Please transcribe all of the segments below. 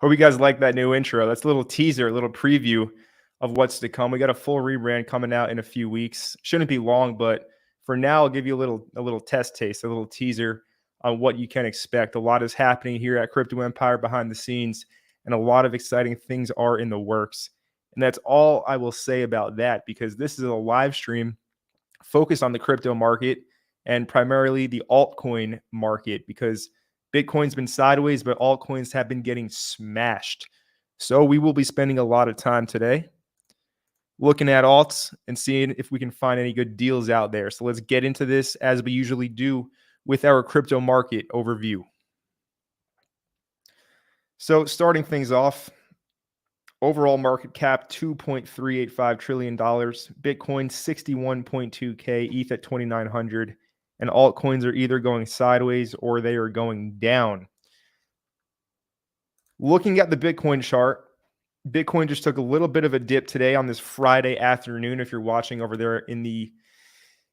Hope you guys like that new intro. That's a little teaser, a little preview of what's to come. We got a full rebrand coming out in a few weeks. Shouldn't be long, but for now, I'll give you a little test taste, a little teaser on what you can expect. A lot is happening here at Crypto Empire behind the scenes, and a lot of exciting things are in the works. And that's all I will say about that, because this is a live stream focused on the crypto market and primarily the altcoin market, because Bitcoin's been sideways, but altcoins have been getting smashed. So we will be spending a lot of time today looking at alts and seeing if we can find any good deals out there. So let's get into this as we usually do with our crypto market overview. So starting things off, overall market cap $2.385 trillion, Bitcoin 61.2K, ETH at 2,900, and altcoins are either going sideways or they are going down. Looking at the Bitcoin chart, Bitcoin just took a little bit of a dip today on this Friday afternoon. If you're watching over there in the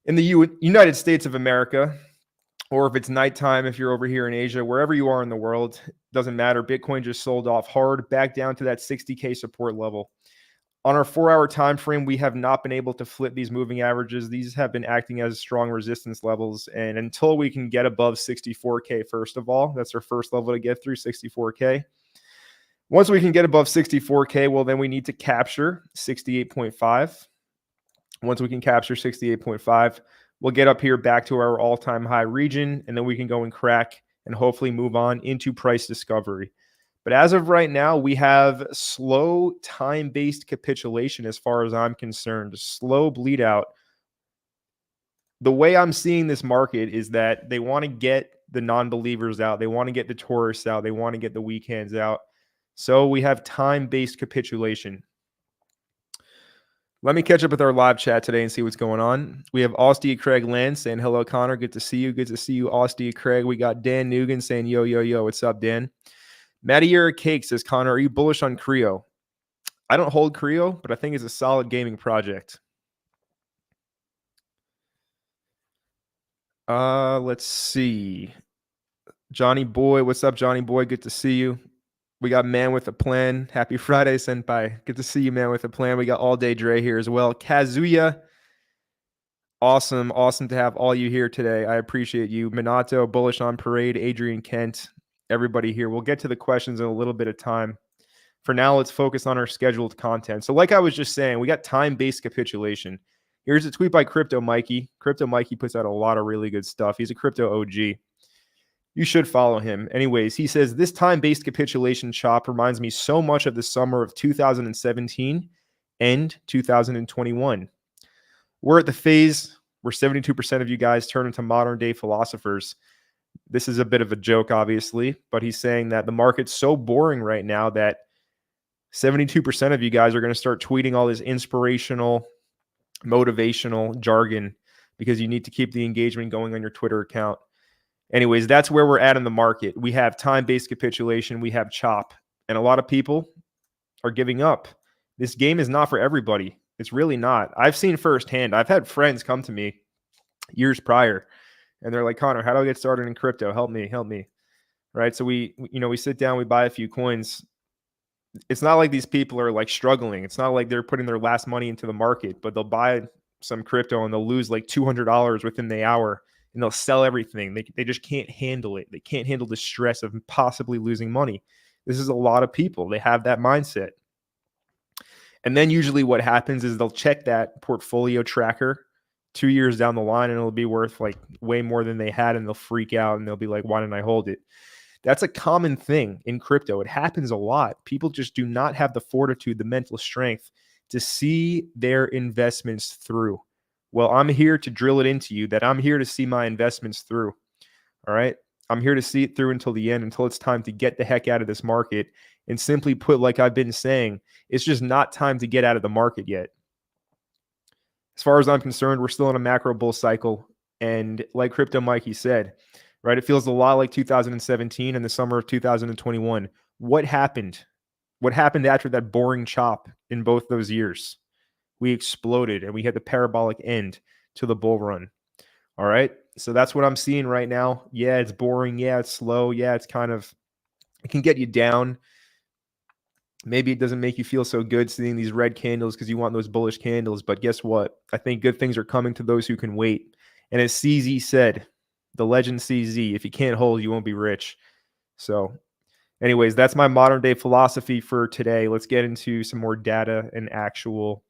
United States of America, or if it's nighttime, if you're over here in Asia, wherever you are in the world, doesn't matter. Bitcoin just sold off hard, back down to that 60K support level. On our 4-hour time frame, we have not been able to flip these moving averages. These have been acting as strong resistance levels. And until we can get above 64K, first of all, that's our first level to get through, 64K. Once we can get above 64K, well, then we need to capture 68.5. Once we can capture 68.5, we'll get up here back to our all-time high region, and then we can go and crack and hopefully move on into price discovery. But as of right now, we have slow time-based capitulation as far as I'm concerned, slow bleed out. The way I'm seeing this market is that they want to get the non-believers out. They want to get the tourists out. They want to get the weak hands out. So we have time-based capitulation. Let me catch up with our live chat today and see what's going on. We have Austie Craig Land saying, hello, Connor. Good to see you. Good to see you, Austie Craig. We got Dan Nugent saying, yo, yo, yo. What's up, Dan? Mattiera Cake says, Connor, are you bullish on Creo? I don't hold Creo, but I think it's a solid gaming project. Let's see. Johnny Boy. What's up, Johnny Boy? Good to see you. We got Man with a Plan. Happy Friday, Senpai. Good to see you, Man with a Plan. We got All Day Dre here as well. Kazuya. Awesome. Awesome to have all you here today. I appreciate you. Minato, bullish on Parade, Adrian Kent, everybody here. We'll get to the questions in a little bit of time. For now, let's focus on our scheduled content. So like I was just saying, we got time-based capitulation. Here's a tweet by Crypto Mikey. Crypto Mikey puts out a lot of really good stuff. He's a crypto OG. You should follow him. Anyways, he says, this time-based capitulation chop reminds me so much of the summer of 2017 and 2021. We're at the phase where 72% of you guys turn into modern-day philosophers. This is a bit of a joke, obviously, but he's saying that the market's so boring right now that 72% of you guys are going to start tweeting all this inspirational, motivational jargon because you need to keep the engagement going on your Twitter account. Anyways, that's where we're at in the market. We have time-based capitulation. We have chop. And a lot of people are giving up. This game is not for everybody. It's really not. I've seen firsthand. I've had friends come to me years prior, and they're like, Connor, how do I get started in crypto? Help me, help me. Right? So we sit down, we buy a few coins. It's not like these people are like struggling. It's not like they're putting their last money into the market, but they'll buy some crypto and they'll lose like $200 within the hour. And they'll sell everything. They just can't handle it. They can't handle the stress of possibly losing money. This is a lot of people. They have that mindset. And then usually what happens is they'll check that portfolio tracker 2 years down the line and it'll be worth like way more than they had, and they'll freak out and they'll be like, why didn't I hold it? That's a common thing in crypto. It happens a lot. People just do not have the fortitude, the mental strength to see their investments through. Well, I'm here to drill it into you that I'm here to see my investments through. All right. I'm here to see it through until the end, until it's time to get the heck out of this market. And simply put, like I've been saying, it's just not time to get out of the market yet. As far as I'm concerned, we're still in a macro bull cycle. And like Crypto Mikey said, right, it feels a lot like 2017 and the summer of 2021. What happened? What happened after that boring chop in both those years? We exploded and we had the parabolic end to the bull run. All right. So that's what I'm seeing right now. Yeah, it's boring. Yeah, it's slow. Yeah, it can get you down. Maybe it doesn't make you feel so good seeing these red candles because you want those bullish candles. But guess what? I think good things are coming to those who can wait. And as CZ said, the legend CZ, if you can't hold, you won't be rich. So anyways, that's my modern day philosophy for today. Let's get into some more data and actual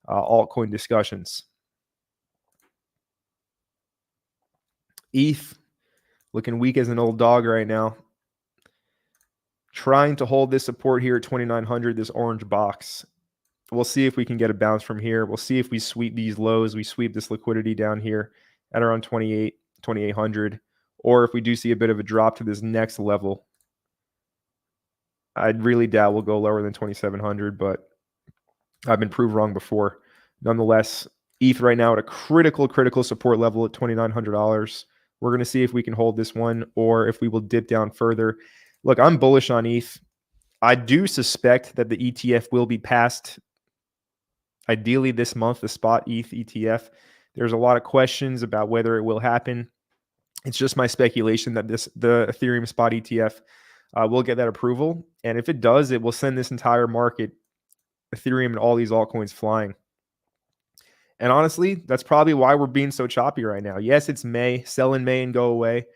altcoin discussions. ETH looking weak as an old dog right now. Trying to hold this support here at 2,900, this orange box. We'll see if we can get a bounce from here. We'll see if we sweep these lows, we sweep this liquidity down here at around 2,800, or if we do see a bit of a drop to this next level. I really doubt we'll go lower than 2,700, but I've been proved wrong before. Nonetheless, ETH right now at a critical support level at $2,900. We're going to see if we can hold this one or if we will dip down further. Look, I'm bullish on ETH. I do suspect that the ETF will be passed ideally this month, the spot ETH ETF. There's a lot of questions about whether it will happen. It's just my speculation that the Ethereum spot ETF will get that approval. And if it does, it will send this entire market, Ethereum and all these altcoins, flying. And honestly, that's probably why we're being so choppy right now. Yes, it's May. Sell in May and go away.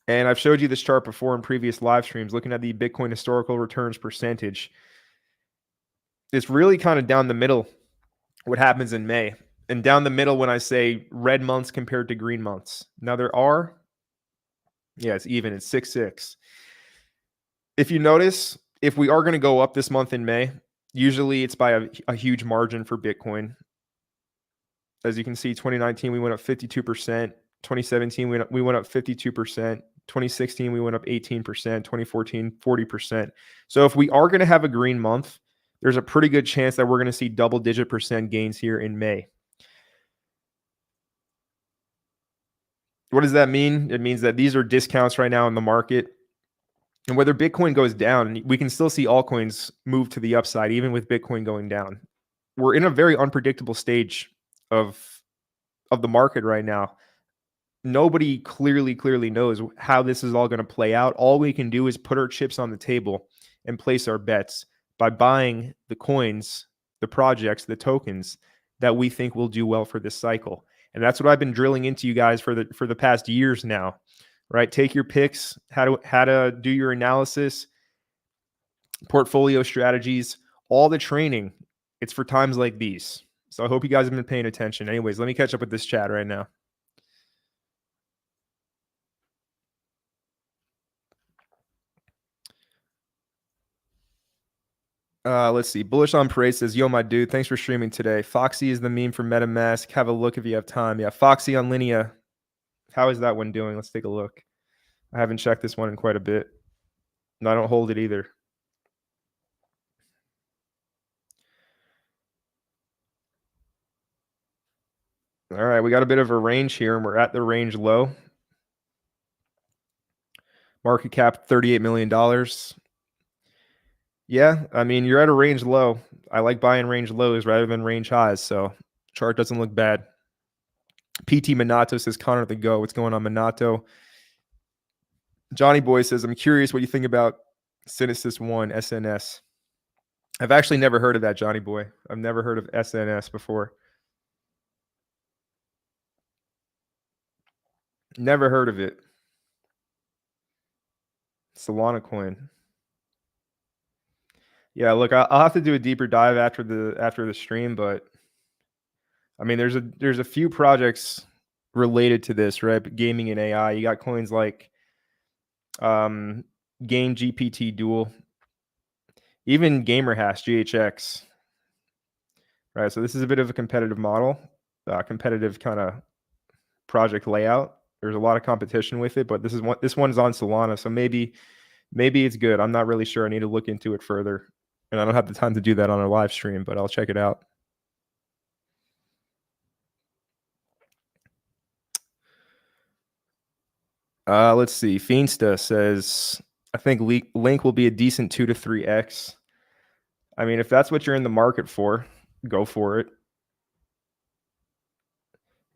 And I've showed you this chart before in previous live streams, looking at the Bitcoin historical returns percentage. It's really kind of down the middle what happens in May. And down the middle when I say red months compared to green months. Now there are, yeah, it's even. It's 6.6. If you notice, if we are going to go up this month in May, usually it's by a huge margin for Bitcoin. As you can see, 2019, we went up 52%. 2017, we went up 52%. 2016, we went up 18%. 2014, 40%. So if we are going to have a green month, there's a pretty good chance that we're going to see double-digit percent gains here in May. What does that mean? It means that these are discounts right now in the market. And whether Bitcoin goes down, we can still see altcoins move to the upside, even with Bitcoin going down. We're in a very unpredictable stage of the market right now. Nobody clearly knows how this is all going to play out. All we can do is put our chips on the table and place our bets by buying the coins, the projects, the tokens that we think will do well for this cycle. And that's what I've been drilling into you guys for the past years now, right? Take your picks, how to do your analysis, portfolio strategies, all the training. It's for times like these. So I hope you guys have been paying attention. Anyways, let me catch up with this chat right now. Let's see. Bullish on Parade says, yo, my dude, thanks for streaming today. Foxy is the meme for MetaMask. Have a look if you have time. Yeah, Foxy on Linea. How is that one doing? Let's take a look. I haven't checked this one in quite a bit. No, I don't hold it either. All right, we got a bit of a range here, and we're at the range low. Market cap, $38 million. Yeah, I mean, you're at a range low. I like buying range lows rather than range highs, so chart doesn't look bad. PT Minato says, Connor the Go. What's going on, Minato? Johnny Boy says, I'm curious what you think about Synesis 1, SNS. I've actually never heard of that, Johnny Boy. I've never heard of SNS before. Never heard of it. Solana coin. Yeah, look, I'll have to do a deeper dive after the stream, but I mean, there's a few projects related to this, right? Gaming and AI. You got coins like Game GPT Dual, even GamerHash GHX. Right, so this is a bit of a competitive model, competitive kind of project layout. There's a lot of competition with it, but this one's on Solana, so maybe it's good. I'm not really sure. I need to look into it further, and I don't have the time to do that on a live stream, but I'll check it out. Let's see. Fiendsta says, I think Link will be a decent 2 to 3x. I mean, if that's what you're in the market for, go for it.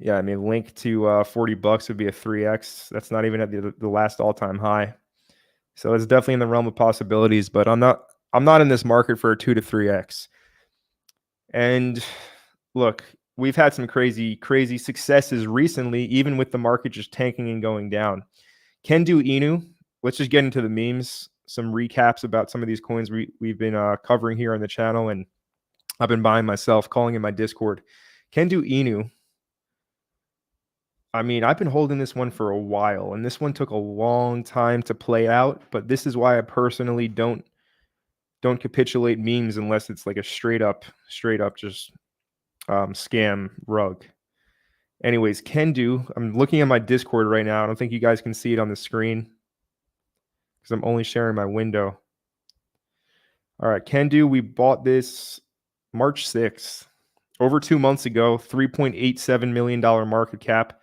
Yeah, I mean, Link to $40 would be a 3x. That's not even at the last all-time high. So it's definitely in the realm of possibilities, but I'm not in this market for a 2 to 3x. And look, we've had some crazy successes recently, even with the market just tanking and going down. Can do Inu. Let's just get into the memes, some recaps about some of these coins we've been covering here on the channel, and I've been buying myself, calling in my Discord. Can do Inu. I mean, I've been holding this one for a while, and this one took a long time to play out, but this is why I personally don't capitulate memes unless it's like a straight up just scam rug. Anyways, can do. I'm looking at my Discord right now. I don't think you guys can see it on the screen because I'm only sharing my window. All right, can do. We bought this March 6th, over 2 months ago, $3.87 million market cap.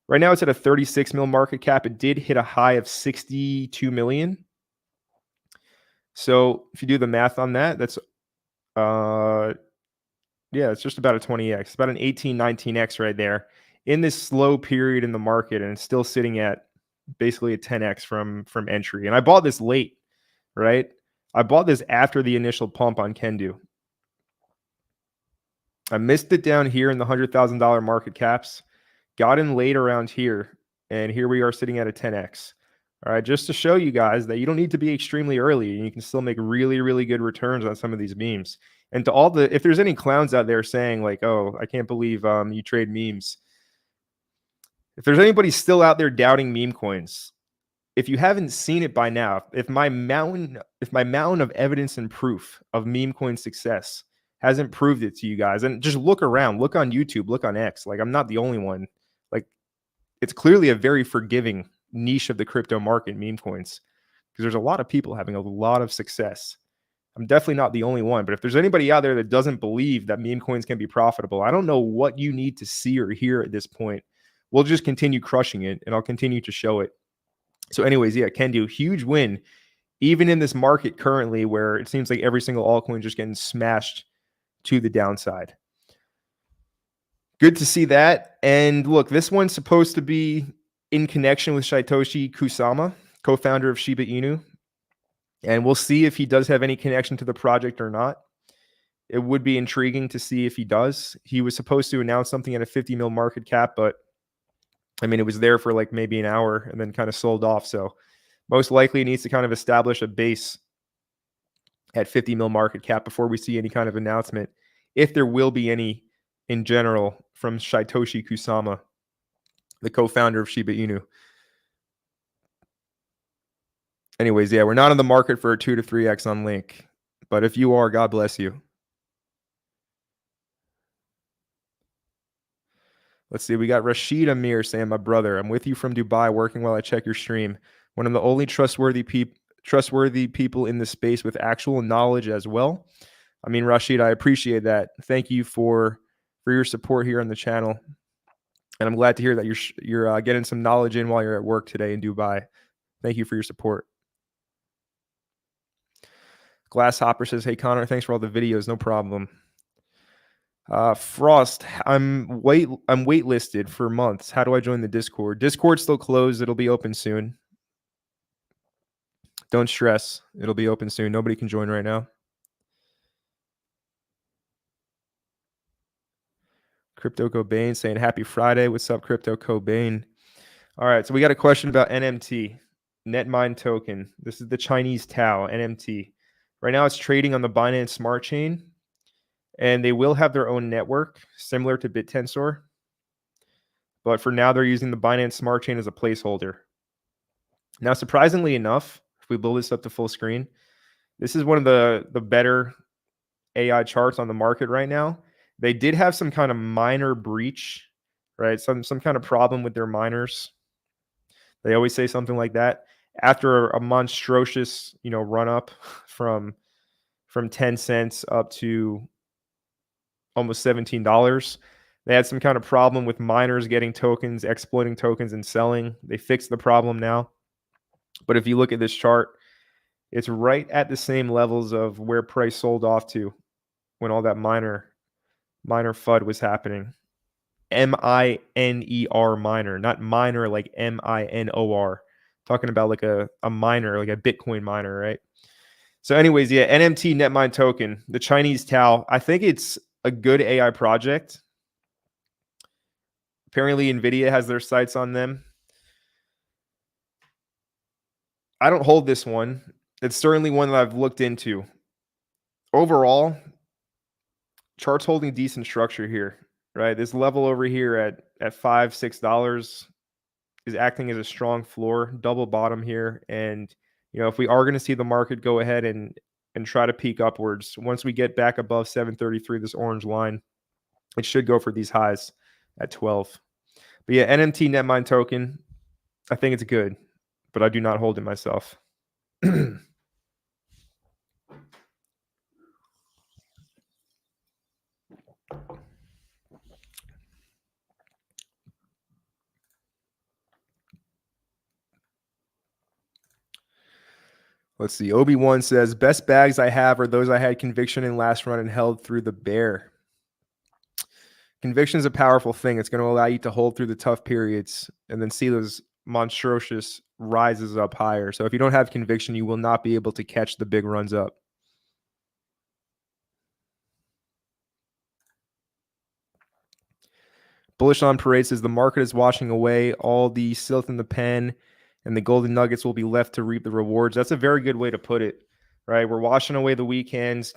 Right now it's at a 36 mil market cap. It did hit a high of 62 million. So if you do the math on that, that's yeah, it's just about a 20x. It's about an 18, 19x right there in this slow period in the market, and it's still sitting at basically a 10x from entry. And I bought this late, right? I bought this after the initial pump on Kendu. I missed it down here in the $100,000 market caps, got in late around here, and here we are sitting at a 10x. All right, just to show you guys that you don't need to be extremely early, and you can still make really good returns on some of these memes. And to all the, if there's any clowns out there saying like, "Oh, I can't believe you trade memes," if there's anybody still out there doubting meme coins, if you haven't seen it by now, if my mountain of evidence and proof of meme coin success hasn't proved it to you guys, and just look around, look on YouTube, look on X. Like, I'm not the only one. Like, it's clearly a very forgiving niche of the crypto market, meme coins, because there's a lot of people having a lot of success. I'm definitely not the only one, but if there's anybody out there that doesn't believe that meme coins can be profitable, I don't know what you need to see or hear at this point. We'll just continue crushing it, and I'll continue to show it. So anyways, yeah, can do. Huge win, even in this market currently where it seems like every single altcoin just getting smashed to the downside. Good to see that. And look, this one's supposed to be in connection with Satoshi Kusama, co-founder of Shiba Inu. And we'll see if he does have any connection to the project or not. It would be intriguing to see if he does. He was supposed to announce something at a 50 mil market cap, but I mean, it was there for like maybe an hour and then kind of sold off. So most likely it needs to kind of establish a base at 50 mil market cap before we see any kind of announcement, if there will be any in general, from Satoshi Kusama, the co-founder of Shiba Inu. Anyways, yeah, we're not in the market for a 2 to 3x on Link, but if you are, God bless you. Let's see. We got Rashid Amir saying, "My brother, I'm with you from Dubai, working while I check your stream. One of the only trustworthy people in the space with actual knowledge as well." I mean, Rashid, I appreciate that. Thank you for your support here on the channel, and I'm glad to hear that you're getting some knowledge in while you're at work today in Dubai. Thank you for your support. Glasshopper says, "Hey Connor, thanks for all the videos. No problem." Frost, I'm waitlisted for months. How do I join the Discord? Discord's still closed. It'll be open soon. Don't stress. It'll be open soon. Nobody can join right now. Crypto Cobain saying, "Happy Friday." What's up, Crypto Cobain? All right, so we got a question about NMT, Netmind token. This is the Chinese Tao, NMT. Right now it's trading on the Binance Smart Chain, and they will have their own network similar to BitTensor. But for now, they're using the Binance Smart Chain as a placeholder. Now, surprisingly enough, if we blow this up to full screen, this is one of the better AI charts on the market right now. They did have some kind of minor breach, right? Some kind of problem with their miners. They always say something like that. After a monstrous, run up from 10 cents up to almost $17. They had some kind of problem with miners getting tokens, exploiting tokens and selling. They fixed the problem now. But if you look at this chart, it's right at the same levels of where price sold off to when all that minor FUD was happening. MINER miner, not minor like MINOR. talking about like a miner, like a Bitcoin miner, right? So anyways, yeah, NMT Netmine token, the Chinese Tao. I think it's a good AI project. Apparently, NVIDIA has their sights on them. I don't hold this one. It's certainly one that I've looked into. Overall, chart's holding decent structure here, right? This level over here at $5-6 is acting as a strong floor, double bottom here. And, if we are going to see the market go ahead and try to peak upwards, once we get back above 733, this orange line, it should go for these highs at 12. But yeah, NMT Netmine token, I think it's good, but I do not hold it myself. Let's see. Obi-Wan says, best bags I have are those I had conviction in last run and held through the bear. Conviction is a powerful thing. It's going to allow you to hold through the tough periods and then see those monstrous rises up higher. So if you don't have conviction, you will not be able to catch the big runs up. Bullish on Parade says the market is washing away all the silt in the pen and the golden nuggets will be left to reap the rewards. That's a very good way to put it, right? We're washing away the weekends.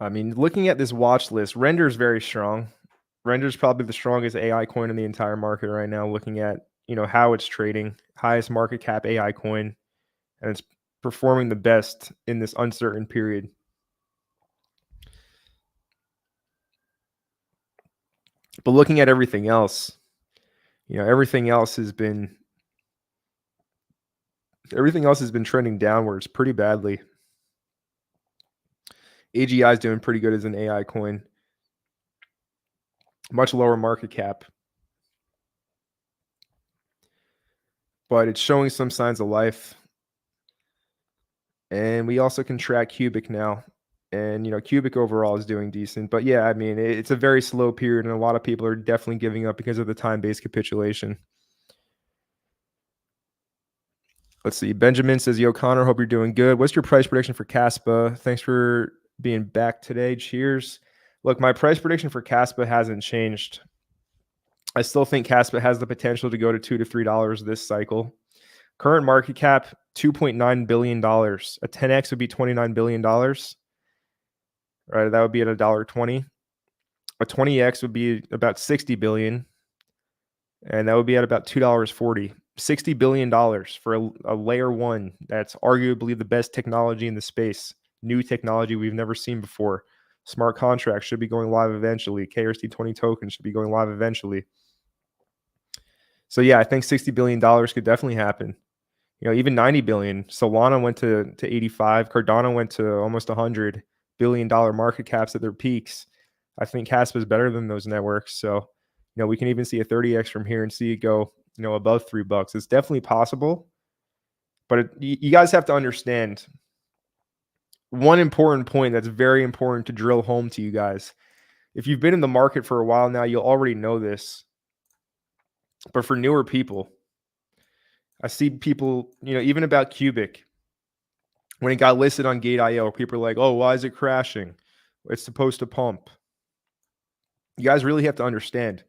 I mean, looking at this watch list, Render is very strong. Render is probably the strongest AI coin in the entire market right now, looking at, how it's trading, highest market cap AI coin, and it's performing the best in this uncertain period. But looking at everything else, everything else has been trending downwards pretty badly. AGI is doing pretty good as an AI coin. Much lower market cap. But it's showing some signs of life. And we also can track Cubic now. And, Cubic overall is doing decent. But yeah, I mean, it's a very slow period. And a lot of people are definitely giving up because of the time-based capitulation. Let's see. Benjamin says, yo, Connor, hope you're doing good. What's your price prediction for Caspa? Thanks for being back today. Cheers. Look, my price prediction for Caspa hasn't changed. I still think Caspa has the potential to go to $2 to $3 this cycle. Current market cap, $2.9 billion. A 10x would be $29 billion. Right, that would be at $1.20. A 20x would be about $60 billion. And that would be at about $2.40. $60 billion for a layer one. That's arguably the best technology in the space. New technology we've never seen before. Smart contracts should be going live eventually. KRC20 tokens should be going live eventually. So yeah, I think $60 billion could definitely happen. Even 90 billion. Solana went to 85. Cardano went to almost $100 billion market caps at their peaks. I think Caspa is better than those networks. So, we can even see a 30x from here and see it go, above $3. It's definitely possible. But you guys have to understand one important point that's very important to drill home to you guys. If you've been in the market for a while now, you'll already know this. But for newer people, I see people, even about Cubic, when it got listed on Gate.io, people are like, oh, why is it crashing? It's supposed to pump. You guys really have to understand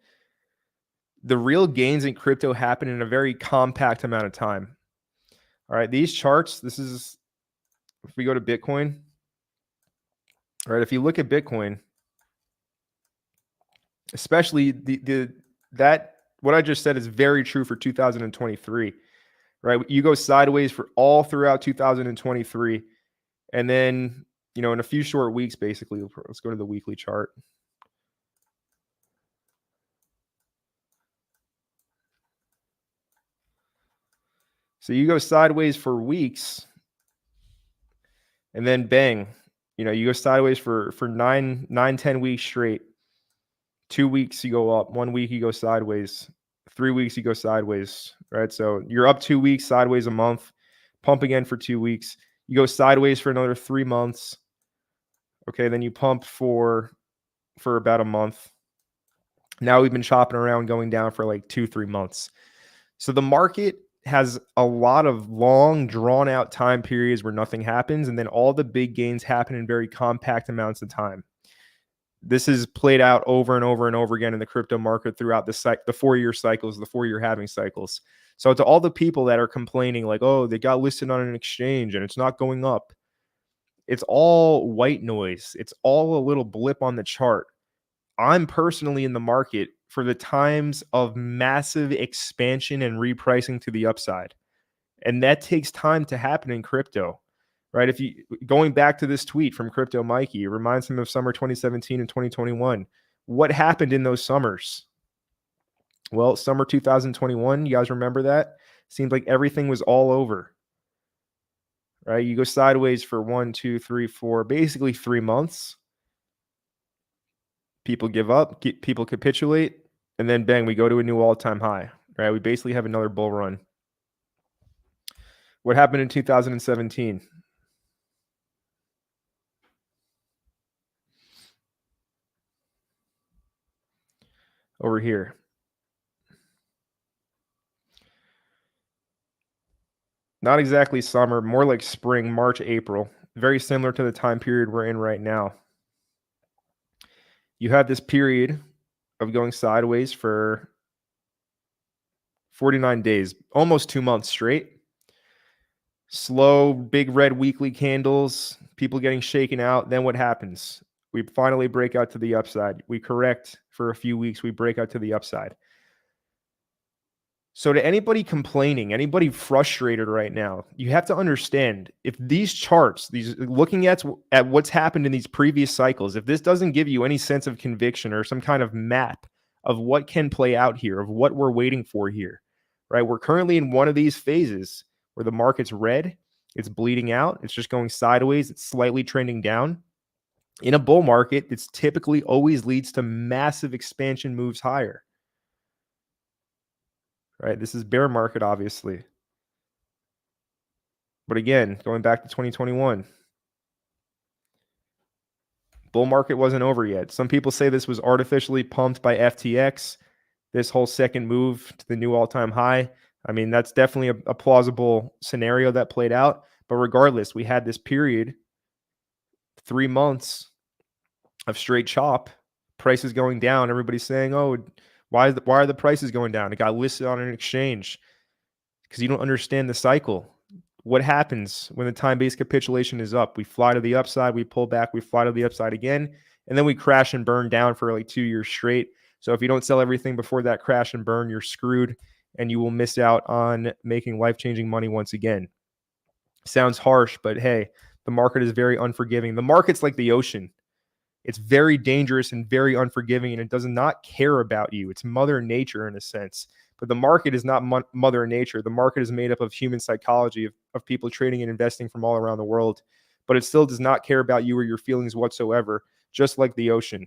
the real gains in crypto happen in a very compact amount of time. All right, these charts, this is, if we go to Bitcoin, all right, if you look at Bitcoin, especially that what I just said is very true for 2023, right? You go sideways for all throughout 2023, and then, in a few short weeks, basically, let's go to the weekly chart. So you go sideways for weeks, and then bang, you go sideways for 10 weeks straight. 2 weeks you go up, 1 week you go sideways, 3 weeks you go sideways, right? So you're up 2 weeks, sideways a month, pump again for 2 weeks. You go sideways for another 3 months. Okay, then you pump for about a month. Now we've been chopping around, going down for like 2-3 months. So the market has a lot of long, drawn out time periods where nothing happens, and then all the big gains happen in very compact amounts of time. This is played out over and over and over again in the crypto market throughout the 4-year cycles, the 4-year halving cycles. So to all the people that are complaining like, oh, they got listed on an exchange and it's not going up, it's all white noise. It's all a little blip on the chart. I'm personally in the market for the times of massive expansion and repricing to the upside. And that takes time to happen in crypto, right? If you going back to this tweet from Crypto Mikey, it reminds him of summer 2017 and 2021. What happened in those summers? Well, summer 2021, you guys remember that? Seemed like everything was all over, right? You go sideways for 1, 2, 3, 4, basically 3 months. People give up, people capitulate, and then bang, we go to a new all-time high, right? We basically have another bull run. What happened in 2017? Over here. Not exactly summer, more like spring, March, April. Very similar to the time period we're in right now. You have this period of going sideways for 49 days, almost 2 months straight. Slow, big red weekly candles, people getting shaken out. Then what happens? We finally break out to the upside. We correct for a few weeks. We break out to the upside. So to anybody complaining, anybody frustrated right now, you have to understand if these charts, these looking at what's happened in these previous cycles, if this doesn't give you any sense of conviction or some kind of map of what can play out here, of what we're waiting for here, right? We're currently in one of these phases where the market's red, it's bleeding out, it's just going sideways, it's slightly trending down. In a bull market, it's typically always leads to massive expansion moves higher. Right? This is bear market, obviously. But again, going back to 2021, bull market wasn't over yet. Some people say this was artificially pumped by FTX, this whole second move to the new all-time high. I mean, that's definitely a plausible scenario that played out. But regardless, we had this period, 3 months of straight chop, prices going down. Everybody's saying, oh, why are the prices going down? It got listed on an exchange. Because you don't understand the cycle. What happens when the time-based capitulation is up? We fly to the upside, we pull back, we fly to the upside again, and then we crash and burn down for like 2 years straight. So if you don't sell everything before that crash and burn, you're screwed, and you will miss out on making life-changing money once again. Sounds harsh, but hey, the market is very unforgiving. The market's like the ocean. It's very dangerous and very unforgiving, and it does not care about you. It's Mother Nature in a sense. But the market is not Mother Nature. The market is made up of human psychology, of people trading and investing from all around the world. But it still does not care about you or your feelings whatsoever, just like the ocean,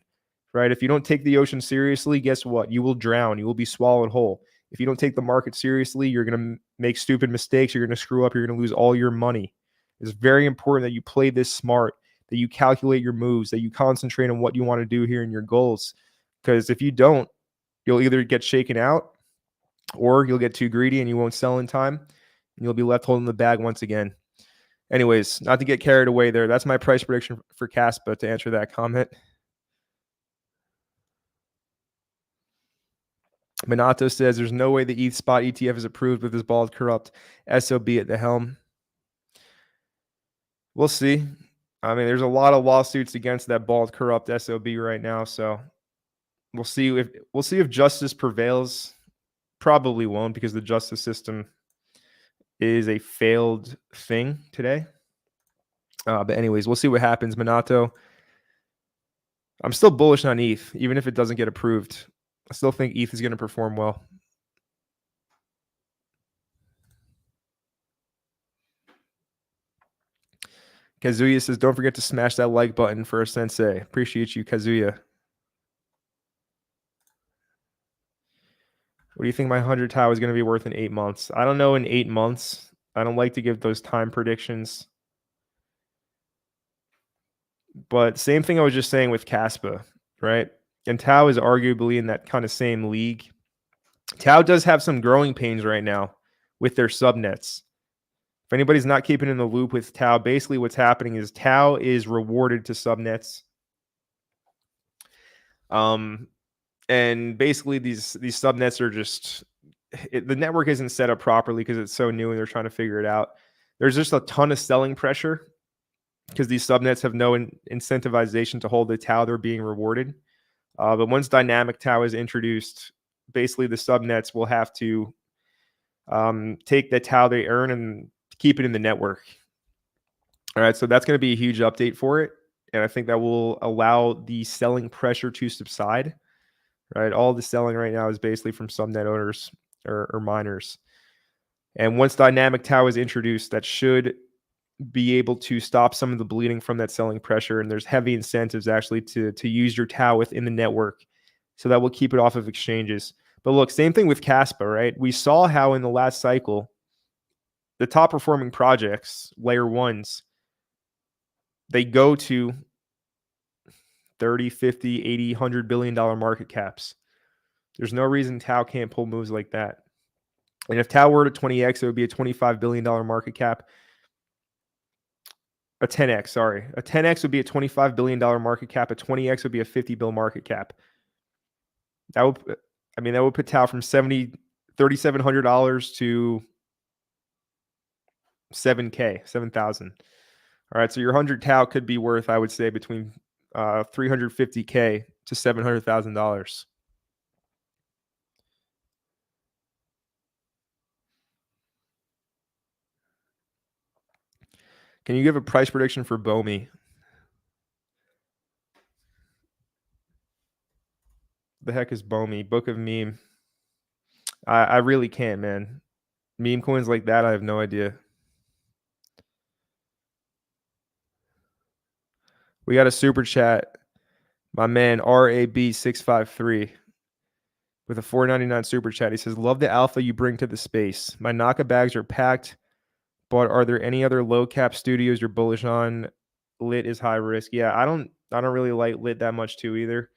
right? If you don't take the ocean seriously, guess what? You will drown. You will be swallowed whole. If you don't take the market seriously, you're going to make stupid mistakes. You're going to screw up. You're going to lose all your money. It's very important that you play this smart, that you calculate your moves, that you concentrate on what you want to do here in your goals. Because if you don't, you'll either get shaken out or you'll get too greedy and you won't sell in time and you'll be left holding the bag once again. Anyways, not to get carried away there. That's my price prediction for Caspa to answer that comment. Minato says there's no way the ETH spot ETF is approved with this bald corrupt SOB at the helm. We'll see. I mean, there's a lot of lawsuits against that bald corrupt SOB right now, so we'll see if justice prevails. Probably won't, because the justice system is a failed thing today. But anyways, we'll see what happens. Minato, I'm still bullish on ETH, even if it doesn't get approved. I still think ETH is going to perform well. Kazuya says, don't forget to smash that like button for a sensei. Appreciate you, Kazuya. What do you think my 100 Tau is going to be worth in 8 months? I don't know in 8 months. I don't like to give those time predictions. But same thing I was just saying with Caspa, right? And Tau is arguably in that kind of same league. Tau does have some growing pains right now with their subnets. If anybody's not keeping in the loop with Tau, basically what's happening is Tau is rewarded to subnets. And basically these subnets are just, the network isn't set up properly because it's so new and they're trying to figure it out. There's just a ton of selling pressure because these subnets have no incentivization to hold the Tau they're being rewarded. But once dynamic Tau is introduced, basically the subnets will have to take the Tau they earn and keep it in the network. All right, so that's going to be a huge update for it. And I think that will allow the selling pressure to subside. Right, all the selling right now is basically from subnet owners or miners. And once dynamic Tau is introduced, that should be able to stop some of the bleeding from that selling pressure. And there's heavy incentives actually to use your Tau within the network. So that will keep it off of exchanges. But look, same thing with Caspa, right? We saw how in the last cycle, the top performing projects, layer ones, they go to 30, 50, 80, $100 billion market caps. There's no reason Tau can't pull moves like that. And if Tau were to 20x, it would be a $25 billion market cap. A 10x, sorry. A 10x would be a $25 billion market cap. A 20x would be a 50 bill market cap. That would put Tau from $3,700 to $7,000, 7,000. All right, so your 100 Tau could be worth, I would say, between $350K to $700,000. Can you give a price prediction for BOMI? The heck is BOMI? Book of Meme. I really can't, man. Meme coins like that, I have no idea. We got a super chat. My man RAB653 with a $4.99 super chat. He says, "Love the alpha you bring to the space. My Naka bags are packed, but are there any other low cap studios you're bullish on? Lit is high risk." Yeah, I don't really like Lit that much too either.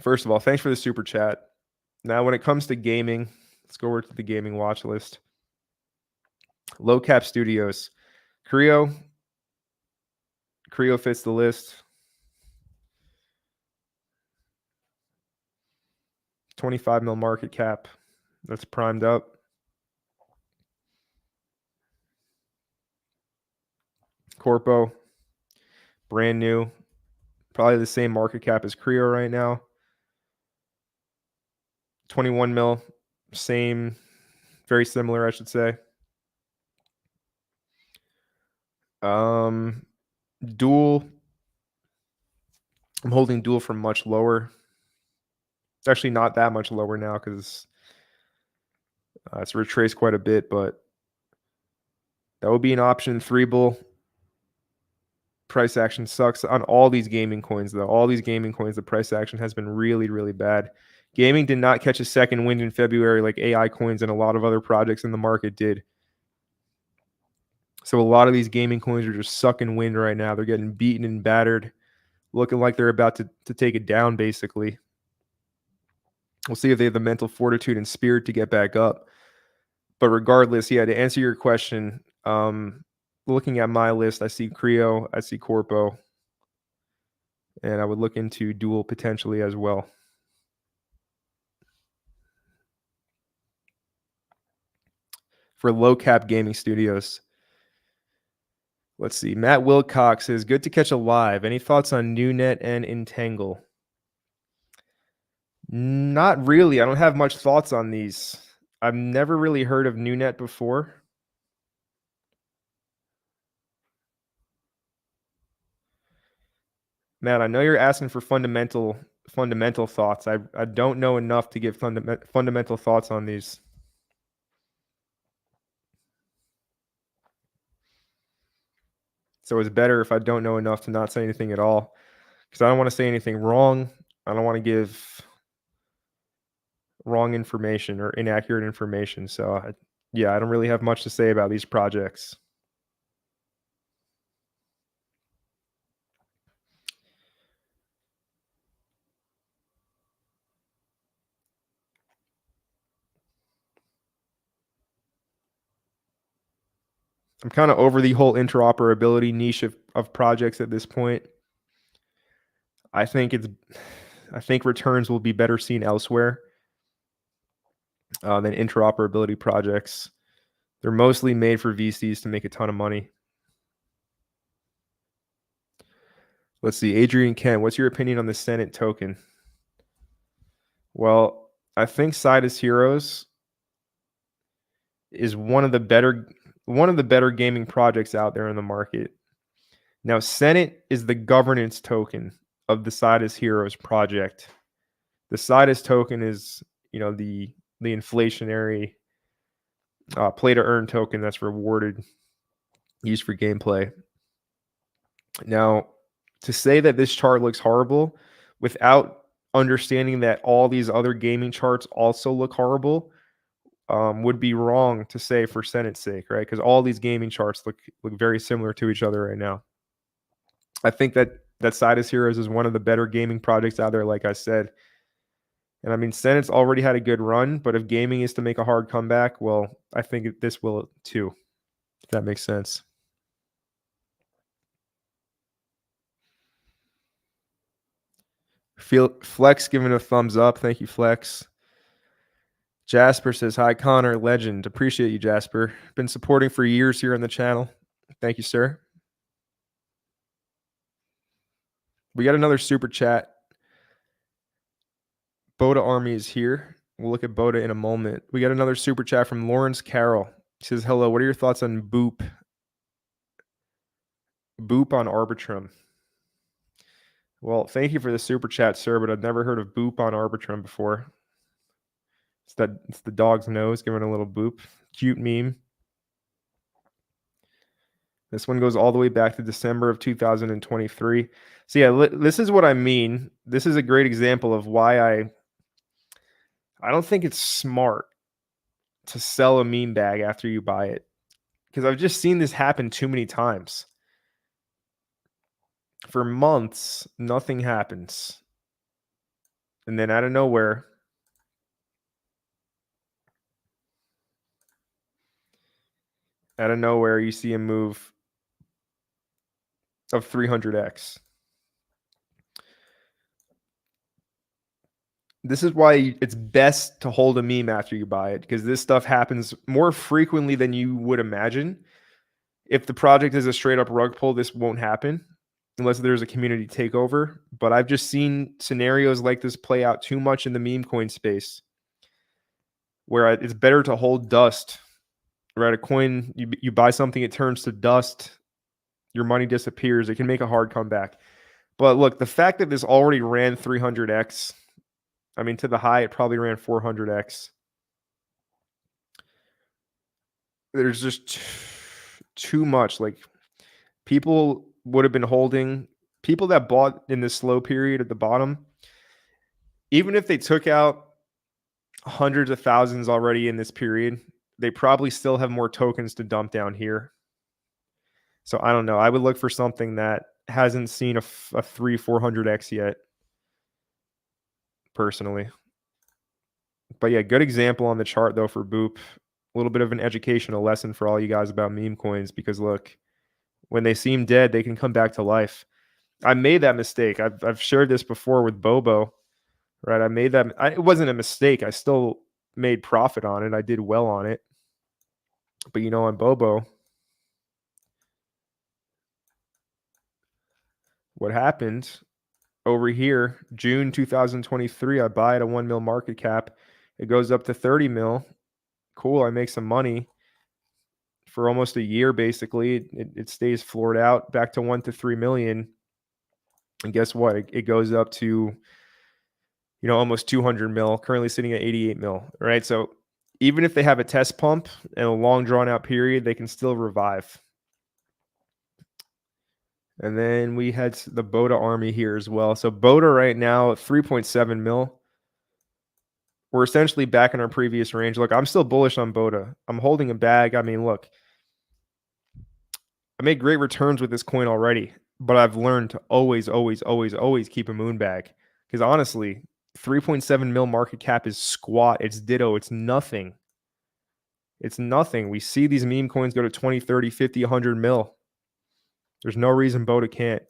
First of all, thanks for the super chat. Now, when it comes to gaming, let's go over to the gaming watch list. Low cap studios. Creo fits the list. 25 mil market cap. That's primed up. Corpo, brand new. Probably the same market cap as Creo right now. 21 mil, same, very similar, I should say. Dual. I'm holding Dual from much lower. It's actually not that much lower now because it's retraced quite a bit, but that would be an option. 3bull. Price action sucks on all these gaming coins, though. All these gaming coins, the price action has been really, really bad. Gaming did not catch a second wind in February like AI coins and a lot of other projects in the market did. So a lot of these gaming coins are just sucking wind right now. They're getting beaten and battered, looking like they're about to take it down, basically. We'll see if they have the mental fortitude and spirit to get back up. But regardless, yeah, to answer your question, looking at my list, I see Creo, I see Corpo, and I would look into Dual potentially as well. For low cap gaming studios. Let's see. Matt Wilcox says, "Good to catch a live. Any thoughts on NewNet and Entangle?" Not really. I don't have much thoughts on these. I've never really heard of NewNet before. Matt, I know you're asking for fundamental thoughts. I don't know enough to give fundamental thoughts on these. So it's better if I don't know enough to not say anything at all, because I don't want to say anything wrong. I don't want to give wrong information or inaccurate information. So yeah, I don't really have much to say about these projects. I'm kind of over the whole interoperability niche of projects at this point. I think returns will be better seen elsewhere than interoperability projects. They're mostly made for VCs to make a ton of money. Let's see, Adrian Kent, what's your opinion on the Senate token? Well, I think Sidus Heroes is one of the better gaming projects out there in the market. Now, Senate is the governance token of the Sidus Heroes project. The Sidus token is, the inflationary play to earn token that's rewarded, used for gameplay. Now, to say that this chart looks horrible without understanding that all these other gaming charts also look horrible would be wrong to say for Senate's sake, right? Because all these gaming charts look very similar to each other right now. I think that Sidus Heroes is one of the better gaming projects out there, like I said. And I mean, Senate's already had a good run, but if gaming is to make a hard comeback, well, I think this will too, if that makes sense. Flex giving a thumbs up. Thank you, Flex. Jasper says, hi, Connor, legend. Appreciate you, Jasper. Been supporting for years here on the channel. Thank you, sir. We got another super chat. Boda Army is here. We'll look at Boda in a moment. We got another super chat from Lawrence Carroll. He says, hello, what are your thoughts on Boop? Boop on Arbitrum. Well, thank you for the super chat, sir, but I've never heard of Boop on Arbitrum before. It's the dog's nose giving a little boop. Cute meme. This one goes all the way back to December of 2023. So yeah, this is what I mean. This is a great example of why I don't think it's smart to sell a meme bag after you buy it, because I've just seen this happen too many times. For months, nothing happens. And then out of nowhere, you see a move of 300x. This is why it's best to hold a meme after you buy it, because this stuff happens more frequently than you would imagine. If the project is a straight up rug pull, this won't happen unless there's a community takeover. But I've just seen scenarios like this play out too much in the meme coin space, where it's better to hold dust, right? A coin, you buy something, it turns to dust, your money disappears. It can make a hard comeback. But look, the fact that this already ran 300x, I mean, to the high, it probably ran 400x. There's just too much. Like, people would have been holding, people that bought in this slow period at the bottom, even if they took out hundreds of thousands already in this period, they probably still have more tokens to dump down here. So I don't know. I would look for something that hasn't seen a 300-400x yet, personally. But yeah, good example on the chart though for Boop. A little bit of an educational lesson for all you guys about meme coins, because look, when they seem dead, they can come back to life. I made that mistake. I've shared this before with Bobo, right? I made that. It wasn't a mistake. I still made profit on it. I did well on it. But on Bobo, what happened over here, June 2023, I buy at a 1 mil market cap. It goes up to 30 mil. Cool. I make some money for almost a year. Basically, it stays floored out back to 1 to 3 million. And guess what? It goes up to, almost 200 mil, currently sitting at 88 mil, right? So even if they have a test pump and a long drawn out period, they can still revive. And then we had the Boda Army here as well. So Boda right now, 3.7 mil. We're essentially back in our previous range. Look, I'm still bullish on Boda. I'm holding a bag. I mean, look, I made great returns with this coin already, but I've learned to always keep a moon bag. Because honestly, 3.7 mil market cap is squat. It's ditto. It's nothing. It's nothing. We see these meme coins go to 20, 30, 50, 100 mil. There's no reason BOTA can't.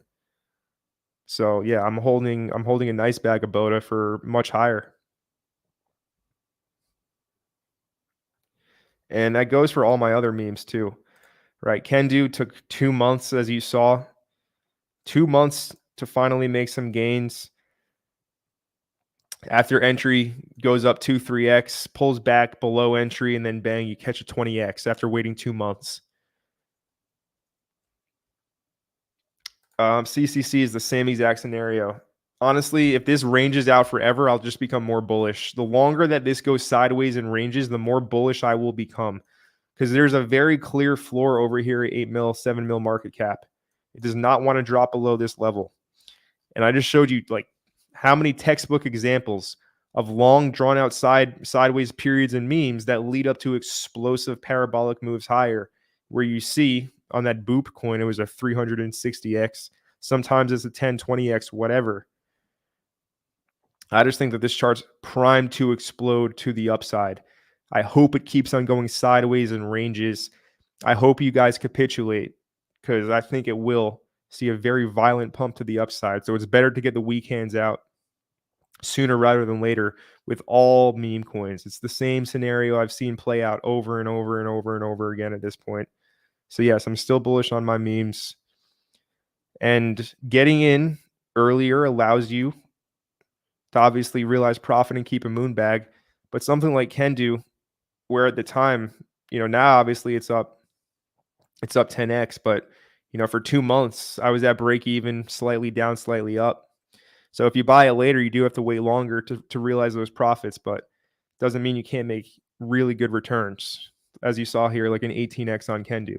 So yeah, I'm holding a nice bag of BOTA for much higher. And that goes for all my other memes too, right? Kendu took 2 months, as you saw, 2 months to finally make some gains. After entry, goes up 2, 3x, pulls back below entry, and then bang, you catch a 20x after waiting 2 months. CCC is the same exact scenario. Honestly, if this ranges out forever, I'll just become more bullish. The longer that this goes sideways and ranges, the more bullish I will become. Because there's a very clear floor over here at 8 mil, 7 mil market cap. It does not want to drop below this level. And I just showed you like how many textbook examples of long drawn out sideways periods and memes that lead up to explosive parabolic moves higher, where you see on that Boop coin, it was a 360x. Sometimes it's a 10, 20x, whatever. I just think that this chart's primed to explode to the upside. I hope it keeps on going sideways and ranges. I hope you guys capitulate because I think it will see a very violent pump to the upside. So it's better to get the weak hands out sooner rather than later with all meme coins. It's the same scenario I've seen play out over and over and over and over again at this point. So yes, I'm still bullish on my memes. And getting in earlier allows you to obviously realize profit and keep a moon bag. But something like Kendu, where at the time, now obviously it's up 10x, but for 2 months I was at break even, slightly down, slightly up. So if you buy it later, you do have to wait longer to realize those profits, but doesn't mean you can't make really good returns, as you saw here, like an 18x on Kendu.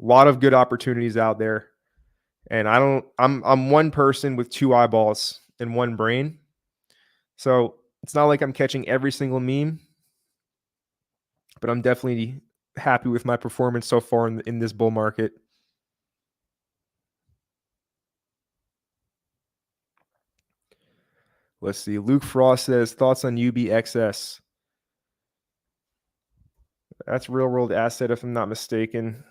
A lot of good opportunities out there. And I'm one person with 2 eyeballs and 1 brain. So it's not like I'm catching every single meme, but I'm definitely happy with my performance so far in this bull market. Let's see. Luke Frost says, thoughts on UBXS? That's real world asset, if I'm not mistaken.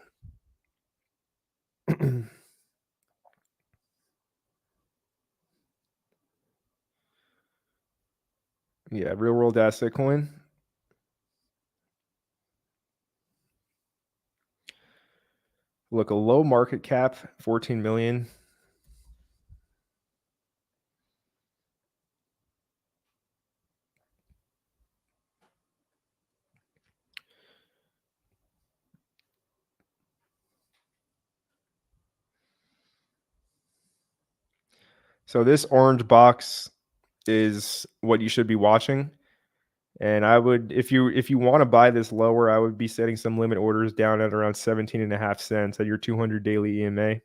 Yeah, real world asset coin. Look, a low market cap, 14 million. So this orange box is what you should be watching. And I would, if you want to buy this lower, I would be setting some limit orders down at around 17.5 cents at your 200 daily EMA.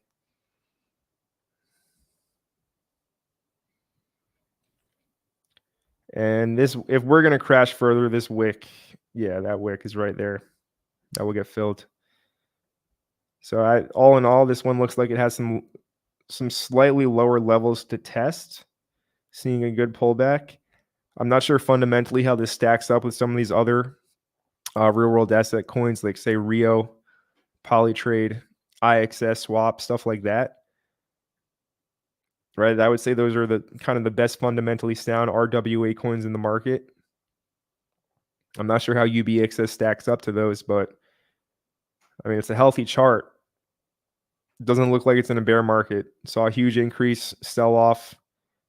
And this, if we're going to crash further, this wick, yeah, that wick is right there. That will get filled. So all in all, this one looks like it has some slightly lower levels to test, seeing a good pullback. I'm not sure fundamentally how this stacks up with some of these other real world asset coins, like say Rio, Polytrade, IXS swap, stuff like that. Right, I would say those are the kind of the best fundamentally sound RWA coins in the market. I'm not sure how UBXS stacks up to those, but I mean, it's a healthy chart. It doesn't look like it's in a bear market. Saw a huge increase, sell off.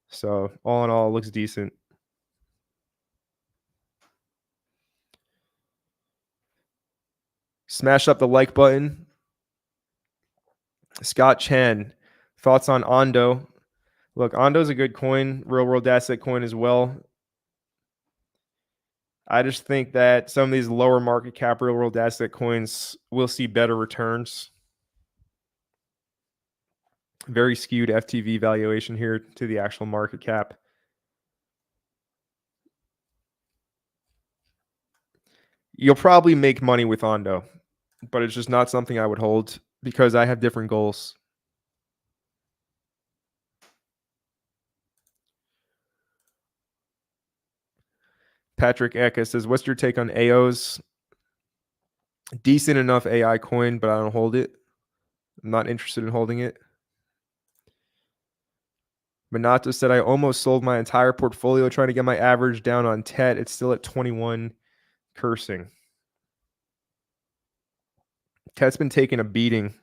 So all in all, it looks decent. Smash up the like button. Scott Chen, thoughts on Ondo? Look, Ondo's a good coin, real world asset coin as well. I just think that some of these lower market cap real world asset coins will see better returns. Very skewed FTV valuation here to the actual market cap. You'll probably make money with Ondo, but it's just not something I would hold because I have different goals. Patrick Eka says, what's your take on AOs? Decent enough AI coin, but I don't hold it. I'm not interested in holding it. Minato said, I almost sold my entire portfolio trying to get my average down on TET. It's still at 21. Cursing. TET's been taking a beating,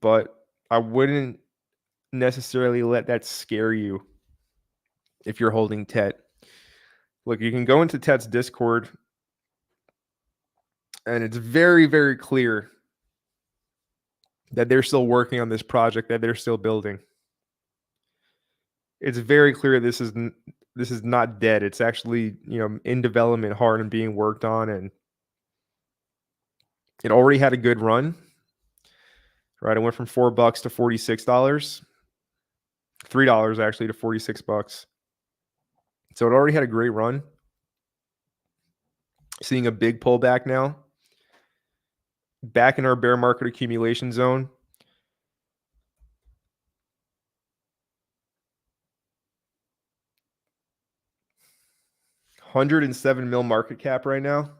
but I wouldn't necessarily let that scare you if you're holding TET. Look, you can go into TET's Discord, and it's very, very clear that they're still working on this project, that they're still building. It's very clear this is not dead. It's actually, in development, hard and being worked on, and it already had a good run. Right, it went from $4 to $46, $3 actually to $46. So it already had a great run. Seeing a big pullback now. Back in our bear market accumulation zone. $107 mil market cap right now.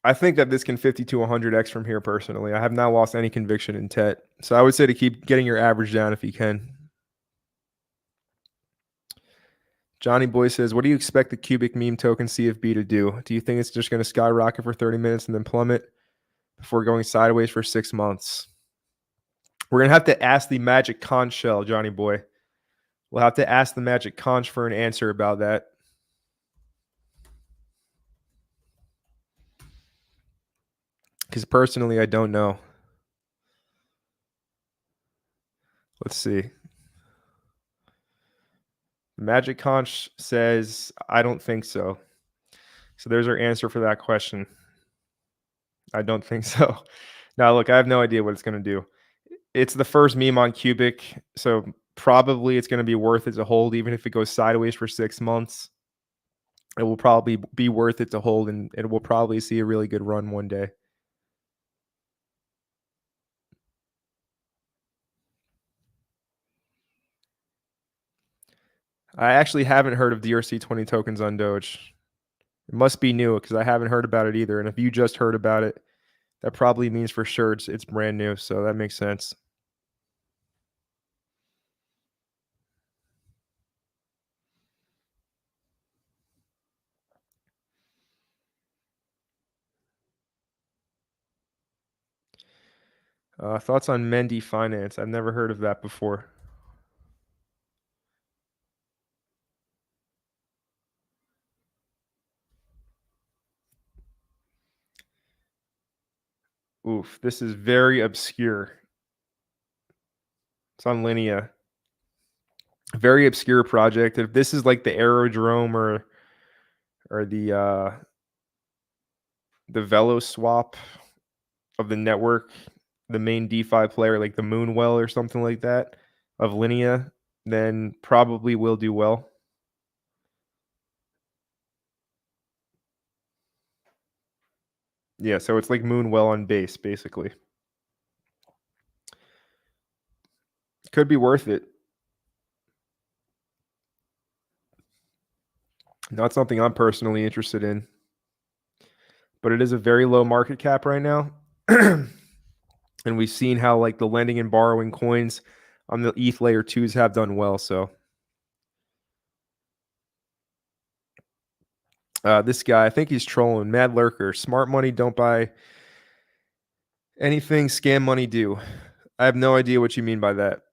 I think that this can 50 to 100x from here personally. I have not lost any conviction in TET. So I would say to keep getting your average down if you can. Johnny Boy says, what do you expect the cubic meme token CFB to do? Do you think it's just going to skyrocket for 30 minutes and then plummet before going sideways for 6 months? We're going to have to ask the Magic Conch shell, Johnny Boy. We'll have to ask the Magic Conch for an answer about that. Because personally, I don't know. Let's see. Magic Conch says, I don't think so. So there's our answer for that question. I don't think so. Now, look, I have no idea what it's going to do. It's the first meme on Cubic, so probably it's going to be worth it to hold, even if it goes sideways for 6 months. It will probably be worth it to hold, and it will probably see a really good run one day. I actually haven't heard of DRC20 tokens on Doge. It must be new because I haven't heard about it either. And if you just heard about it, that probably means for sure it's brand new. So that makes sense. Thoughts on Mendy Finance? I've never heard of that before. Oof, this is very obscure. It's on Linea. Very obscure project. If this is like the Aerodrome or the Velo swap of the network, the main DeFi player, like the Moonwell or something like that of Linea, then probably will do well. Yeah, so it's like Moonwell on base, basically. Could be worth it. Not something I'm personally interested in, but it is a very low market cap right now. And we've seen how like the lending and borrowing coins on the ETH layer 2s have done well. So this guy, I think he's trolling. Mad Lurker. Smart money don't buy anything. Scam money do. I have no idea what you mean by that.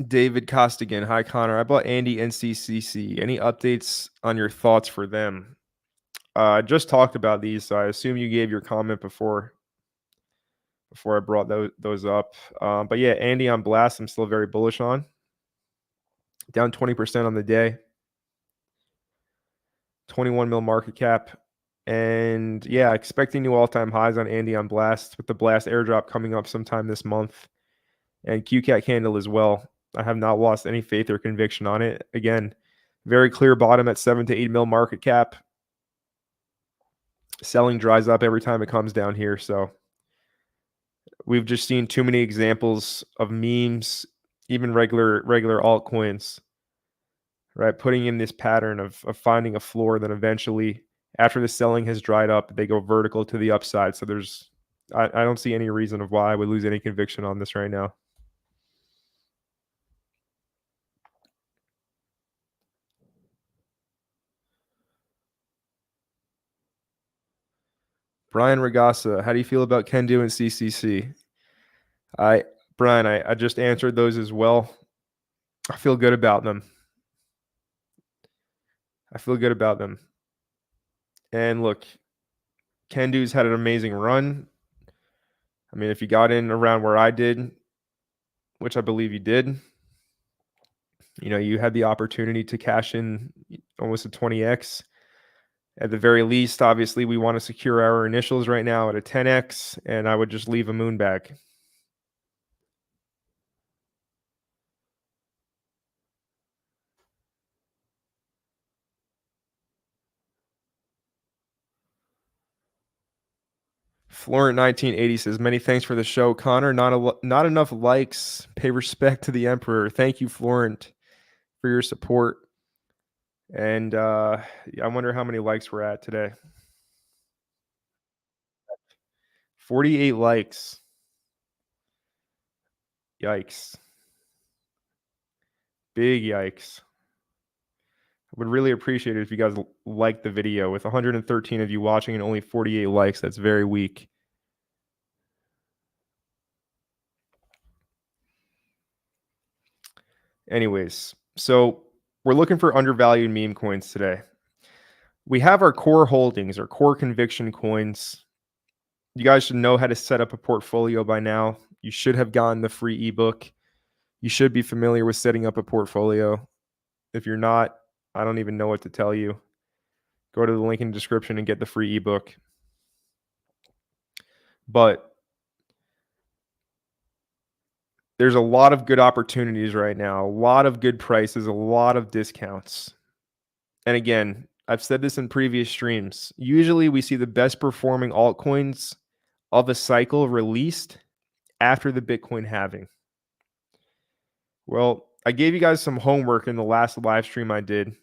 David Costigan. Hi, Connor. I bought Andy NCCC. Any updates on your thoughts for them? I just talked about these, so I assume you gave your comment before I brought those up. But yeah, Andy on Blast, I'm still very bullish on. Down 20% on the day. 21 mil market cap. And yeah, expecting new all-time highs on Andy on Blast with the Blast airdrop coming up sometime this month. And QCat candle as well. I have not lost any faith or conviction on it. Again, very clear bottom at 7 to 8 mil market cap. Selling dries up every time it comes down here. So we've just seen too many examples of memes, even regular altcoins, right? Putting in this pattern of finding a floor, then eventually, after the selling has dried up, they go vertical to the upside. So I don't see any reason of why I would lose any conviction on this right now. Brian Regassa, how do you feel about Kendu and CCC? Brian, I just answered those as well. I feel good about them. And look, Kendu's had an amazing run. I mean, if you got in around where I did, which I believe you did, you had the opportunity to cash in almost a 20x. At the very least, obviously, we want to secure our initials right now at a 10x, and I would just leave a moon bag. Florent 1980 says, "Many thanks for the show, Connor. Not enough likes. Pay respect to the Emperor." Thank you, Florent, for your support. And I wonder how many likes we're at today. 48 likes. Yikes. Big yikes. I would really appreciate it if you guys liked the video. With 113 of you watching and only 48 likes, that's very weak. Anyways, so we're looking for undervalued meme coins today. We have our core holdings, our core conviction coins. You guys should know how to set up a portfolio by now. You should have gotten the free ebook. You should be familiar with setting up a portfolio. If you're not, I don't even know what to tell you. Go to the link in the description and get the free ebook. But there's a lot of good opportunities right now, a lot of good prices, a lot of discounts. And again, I've said this in previous streams. Usually we see the best performing altcoins of a cycle released after the Bitcoin halving. Well, I gave you guys some homework in the last live stream I did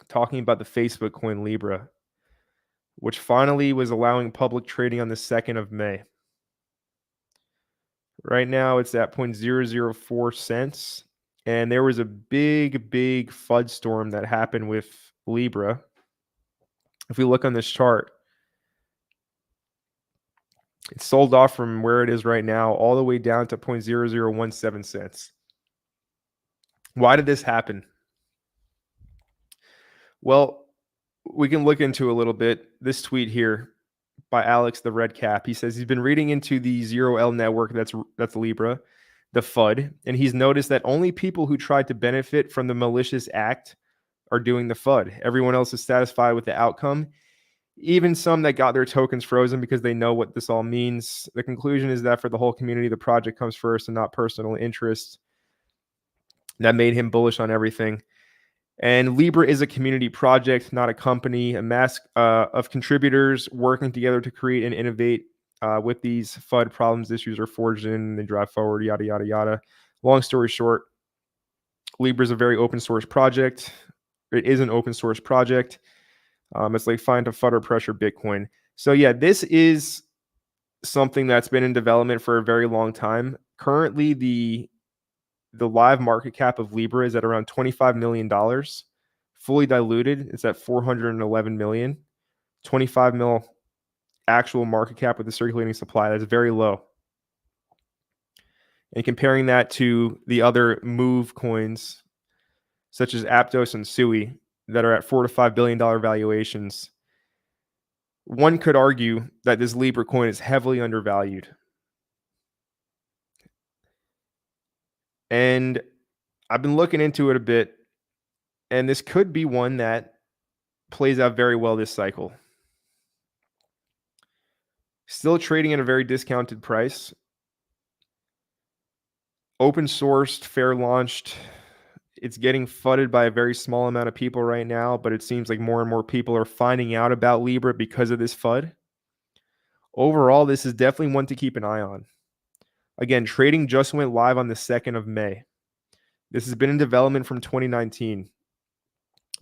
talking about the Facebook coin Libra, which finally was allowing public trading on the 2nd of May. Right now it's at 0.004 cents. And there was a big FUD storm that happened with Libra. If we look on this chart, it sold off from where it is right now all the way down to 0.0017 cents. Why did this happen? Well, we can look into a little bit. This tweet here by Alex the Red Cap. He says he's been reading into the 0L network, that's Libra, the FUD, and he's noticed that only people who tried to benefit from the malicious act are doing the FUD. Everyone else is satisfied with the outcome, even some that got their tokens frozen because they know what this all means. The conclusion is that for the whole community, the project comes first and not personal interest. That made him bullish on everything. And Libra is a community project, not a company, a mass of contributors working together to create and innovate with these FUD problems, issues are forged in and they drive forward, yada, yada, yada. Long story short, Libra is a very open source project. It is an open source project. It's like find a FUD or pressure Bitcoin. So yeah, this is something that's been in development for a very long time. Currently, the live market cap of Libra is at around $25 million. Fully diluted, it's at 411 million. 25 mil actual market cap with the circulating supply. That's very low. And comparing that to the other move coins, such as Aptos and Sui, that are at $4 to $5 billion valuations, one could argue that this Libra coin is heavily undervalued. And I've been looking into it a bit, and this could be one that plays out very well this cycle. Still trading at a very discounted price. Open sourced, fair launched. It's getting fudded by a very small amount of people right now, but it seems like more and more people are finding out about Libra because of this FUD. Overall, this is definitely one to keep an eye on. Again, trading just went live on the 2nd of May. This has been in development from 2019.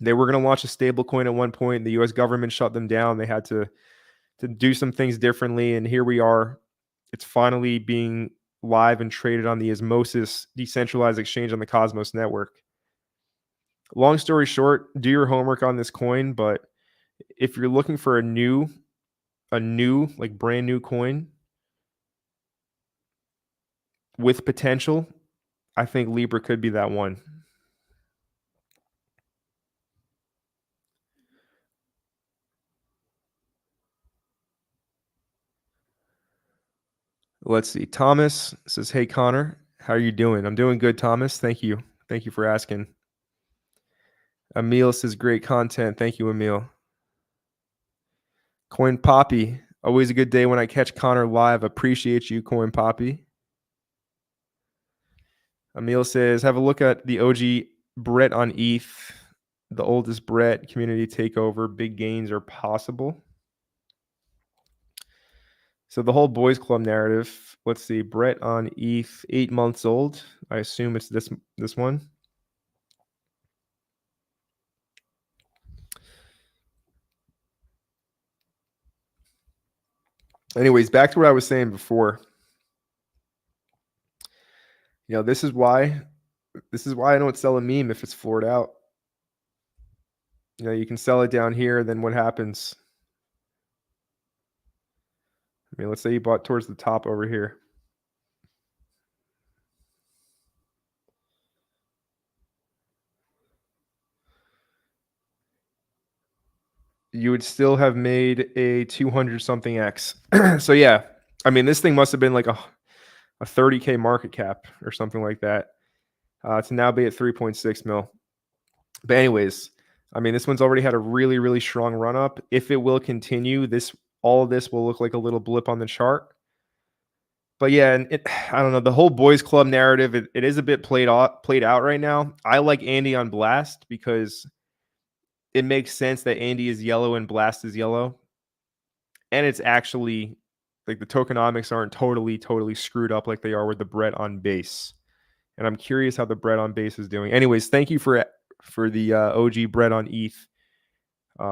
They were going to launch a stablecoin at one point. The US government shut them down. They had to do some things differently. And here we are. It's finally being live and traded on the Osmosis decentralized exchange on the Cosmos network. Long story short, do your homework on this coin. But if you're looking for a new, like brand new coin with potential, I think Libra could be that one. Let's see. Thomas says, "Hey Connor, how are you doing?" I'm doing good, Thomas. Thank you. Thank you for asking. Emil says, "Great content." Thank you, Emil. Coin Poppy. Always a good day when I catch Connor live. Appreciate you, Coin Poppy. Emil says, "Have a look at the OG Brett on ETH. The oldest Brett community takeover. Big gains are possible." So the whole boys club narrative. Let's see. Brett on ETH, 8 months old. I assume it's this one. Anyways, back to what I was saying before. This is why I don't sell a meme if it's floored out. You can sell it down here, then what happens? I mean, let's say you bought towards the top over here. You would still have made a 200 something X. So yeah, I mean, this thing must have been like a 30K market cap or something like that. To now be at 3.6 mil. But anyways, I mean, this one's already had a really, really strong run up. If it will continue, all of this will look like a little blip on the chart. But yeah, and I don't know, the whole boys club narrative, it is a bit played out right now. I like Andy on Blast because it makes sense that Andy is yellow and Blast is yellow. And it's actually like the tokenomics aren't totally screwed up like they are with the Brett on base. And I'm curious how the Brett on base is doing. Anyways, thank you for the OG Brett on ETH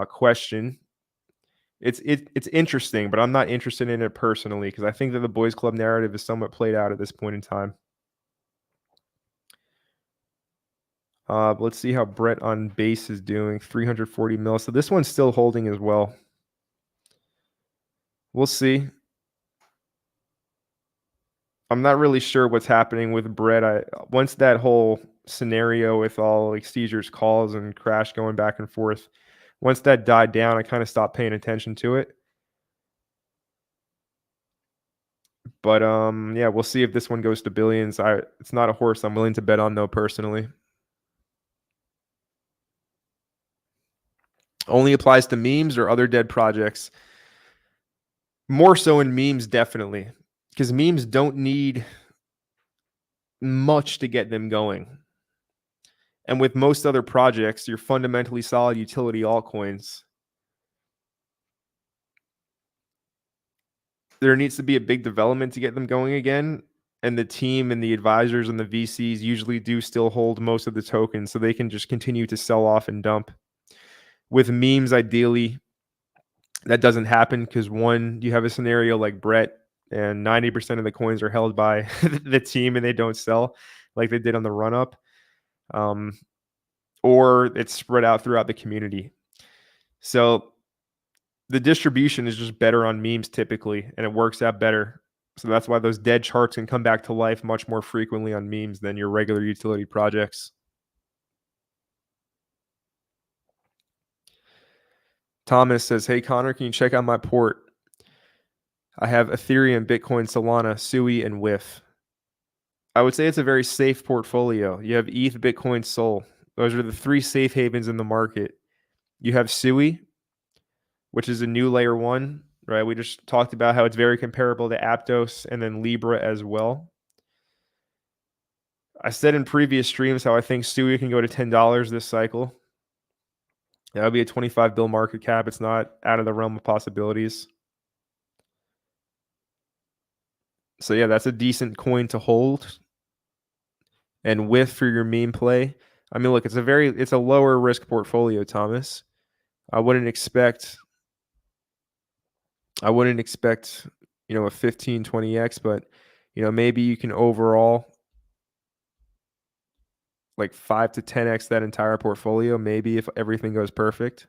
question. It's interesting, but I'm not interested in it personally because I think that the boys club narrative is somewhat played out at this point in time. Let's see how Brett on base is doing. 340 mil. So this one's still holding as well. We'll see. I'm not really sure what's happening with Brett. Once that whole scenario with all like Caesar's calls and Crash going back and forth, once that died down, I kind of stopped paying attention to it. But yeah, we'll see if this one goes to billions. It's not a horse I'm willing to bet on though, personally. Only applies to memes or other dead projects. More so in memes, definitely. Because memes don't need much to get them going. And with most other projects, you're fundamentally solid utility altcoins. There needs to be a big development to get them going again. And the team and the advisors and the VCs usually do still hold most of the tokens, so they can just continue to sell off and dump. With memes, ideally, that doesn't happen because one, you have a scenario like Brett, and 90% of the coins are held by the team and they don't sell like they did on the run up. Or it's spread out throughout the community. So the distribution is just better on memes typically, and it works out better. So that's why those dead charts can come back to life much more frequently on memes than your regular utility projects. Thomas says, "Hey Connor, can you check out my port? I have Ethereum, Bitcoin, Solana, Sui, and WIF." I would say it's a very safe portfolio. You have ETH, Bitcoin, Sol. Those are the three safe havens in the market. You have Sui, which is a new layer one, right? We just talked about how it's very comparable to Aptos and then Libra as well. I said in previous streams how I think Stewie can go to $10 this cycle. That would be a 25 bill market cap. It's not out of the realm of possibilities. So yeah, that's a decent coin to hold and with for your meme play. I mean, look, it's a lower risk portfolio, Thomas. I wouldn't expect, a 15, 20x, but maybe you can overall like 5 to 10x that entire portfolio, maybe if everything goes perfect.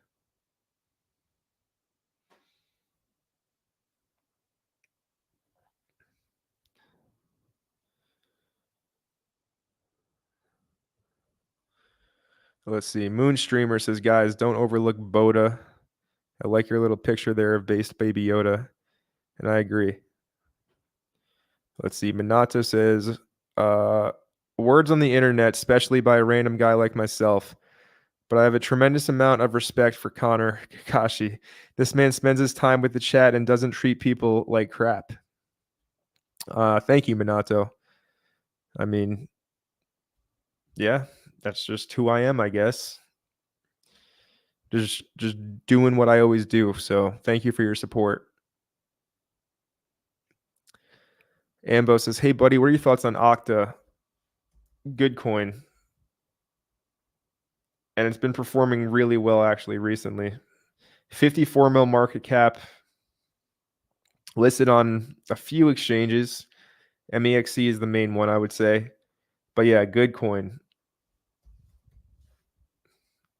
Let's see. Moonstreamer says, guys, don't overlook Boda. I like your little picture there of based Baby Yoda. And I agree. Let's see. Minato says, words on the internet, especially by a random guy like myself. But I have a tremendous amount of respect for Connor Kakashi. This man spends his time with the chat and doesn't treat people like crap. Thank you, Minato. I mean, yeah, that's just who I am, I guess. Just doing what I always do. So thank you for your support. Ambo says, hey, buddy, what are your thoughts on Okta? Good coin. And it's been performing really well, actually, recently. 54 mil market cap. Listed on a few exchanges. MEXC is the main one, I would say. But yeah, good coin.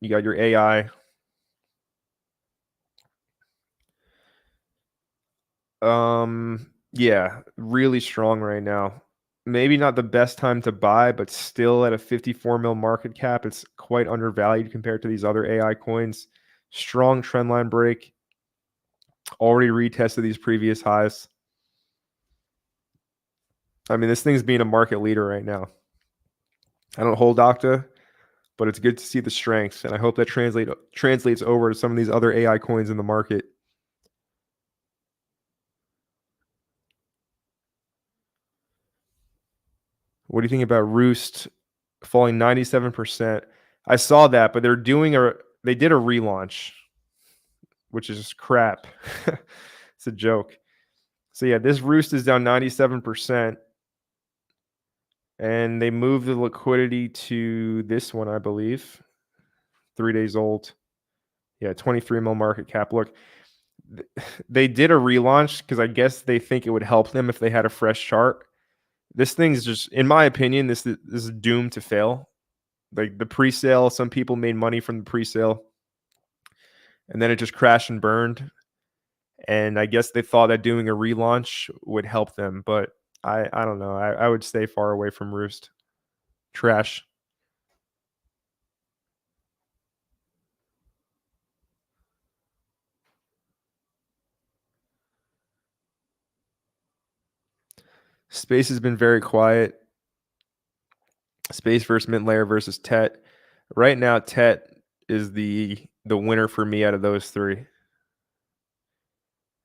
You got your AI. Yeah, really strong right now. Maybe not the best time to buy, but still at a 54 mil market cap, it's quite undervalued compared to these other AI coins. Strong trendline break. Already retested these previous highs. I mean, this thing's being a market leader right now. I don't hold Okta, but it's good to see the strengths, and I hope that translates over to some of these other AI coins in the market. What do you think about Roost falling 97%? I saw that, but they did a relaunch, which is just crap. It's a joke. So yeah, this Roost is down 97%. And they moved the liquidity to this one, I believe. 3 days old. Yeah, 23 mil market cap. Look, they did a relaunch because I guess they think it would help them if they had a fresh chart. This thing's just, in my opinion, this is doomed to fail. Like the pre-sale, some people made money from the pre-sale, and then it just crashed and burned. And I guess they thought that doing a relaunch would help them, but I don't know. I would stay far away from Roost. Trash. Space has been very quiet. Space versus Mint Layer versus Tet. Right now, Tet is the winner for me out of those three.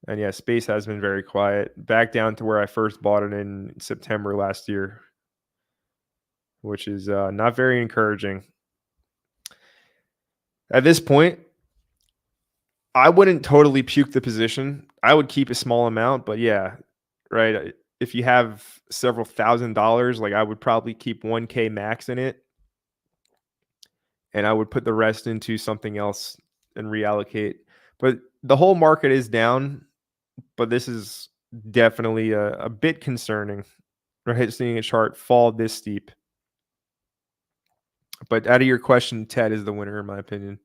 And yeah, Space has been very quiet. Back down to where I first bought it in September last year, which is not very encouraging. At this point, I wouldn't totally puke the position. I would keep a small amount, but yeah, right. If you have several $1,000s, like I would probably keep 1K max in it, and I would put the rest into something else and reallocate. But the whole market is down, but this is definitely a bit concerning, right? Seeing a chart fall this steep. But out of your question, Ted is the winner, in my opinion.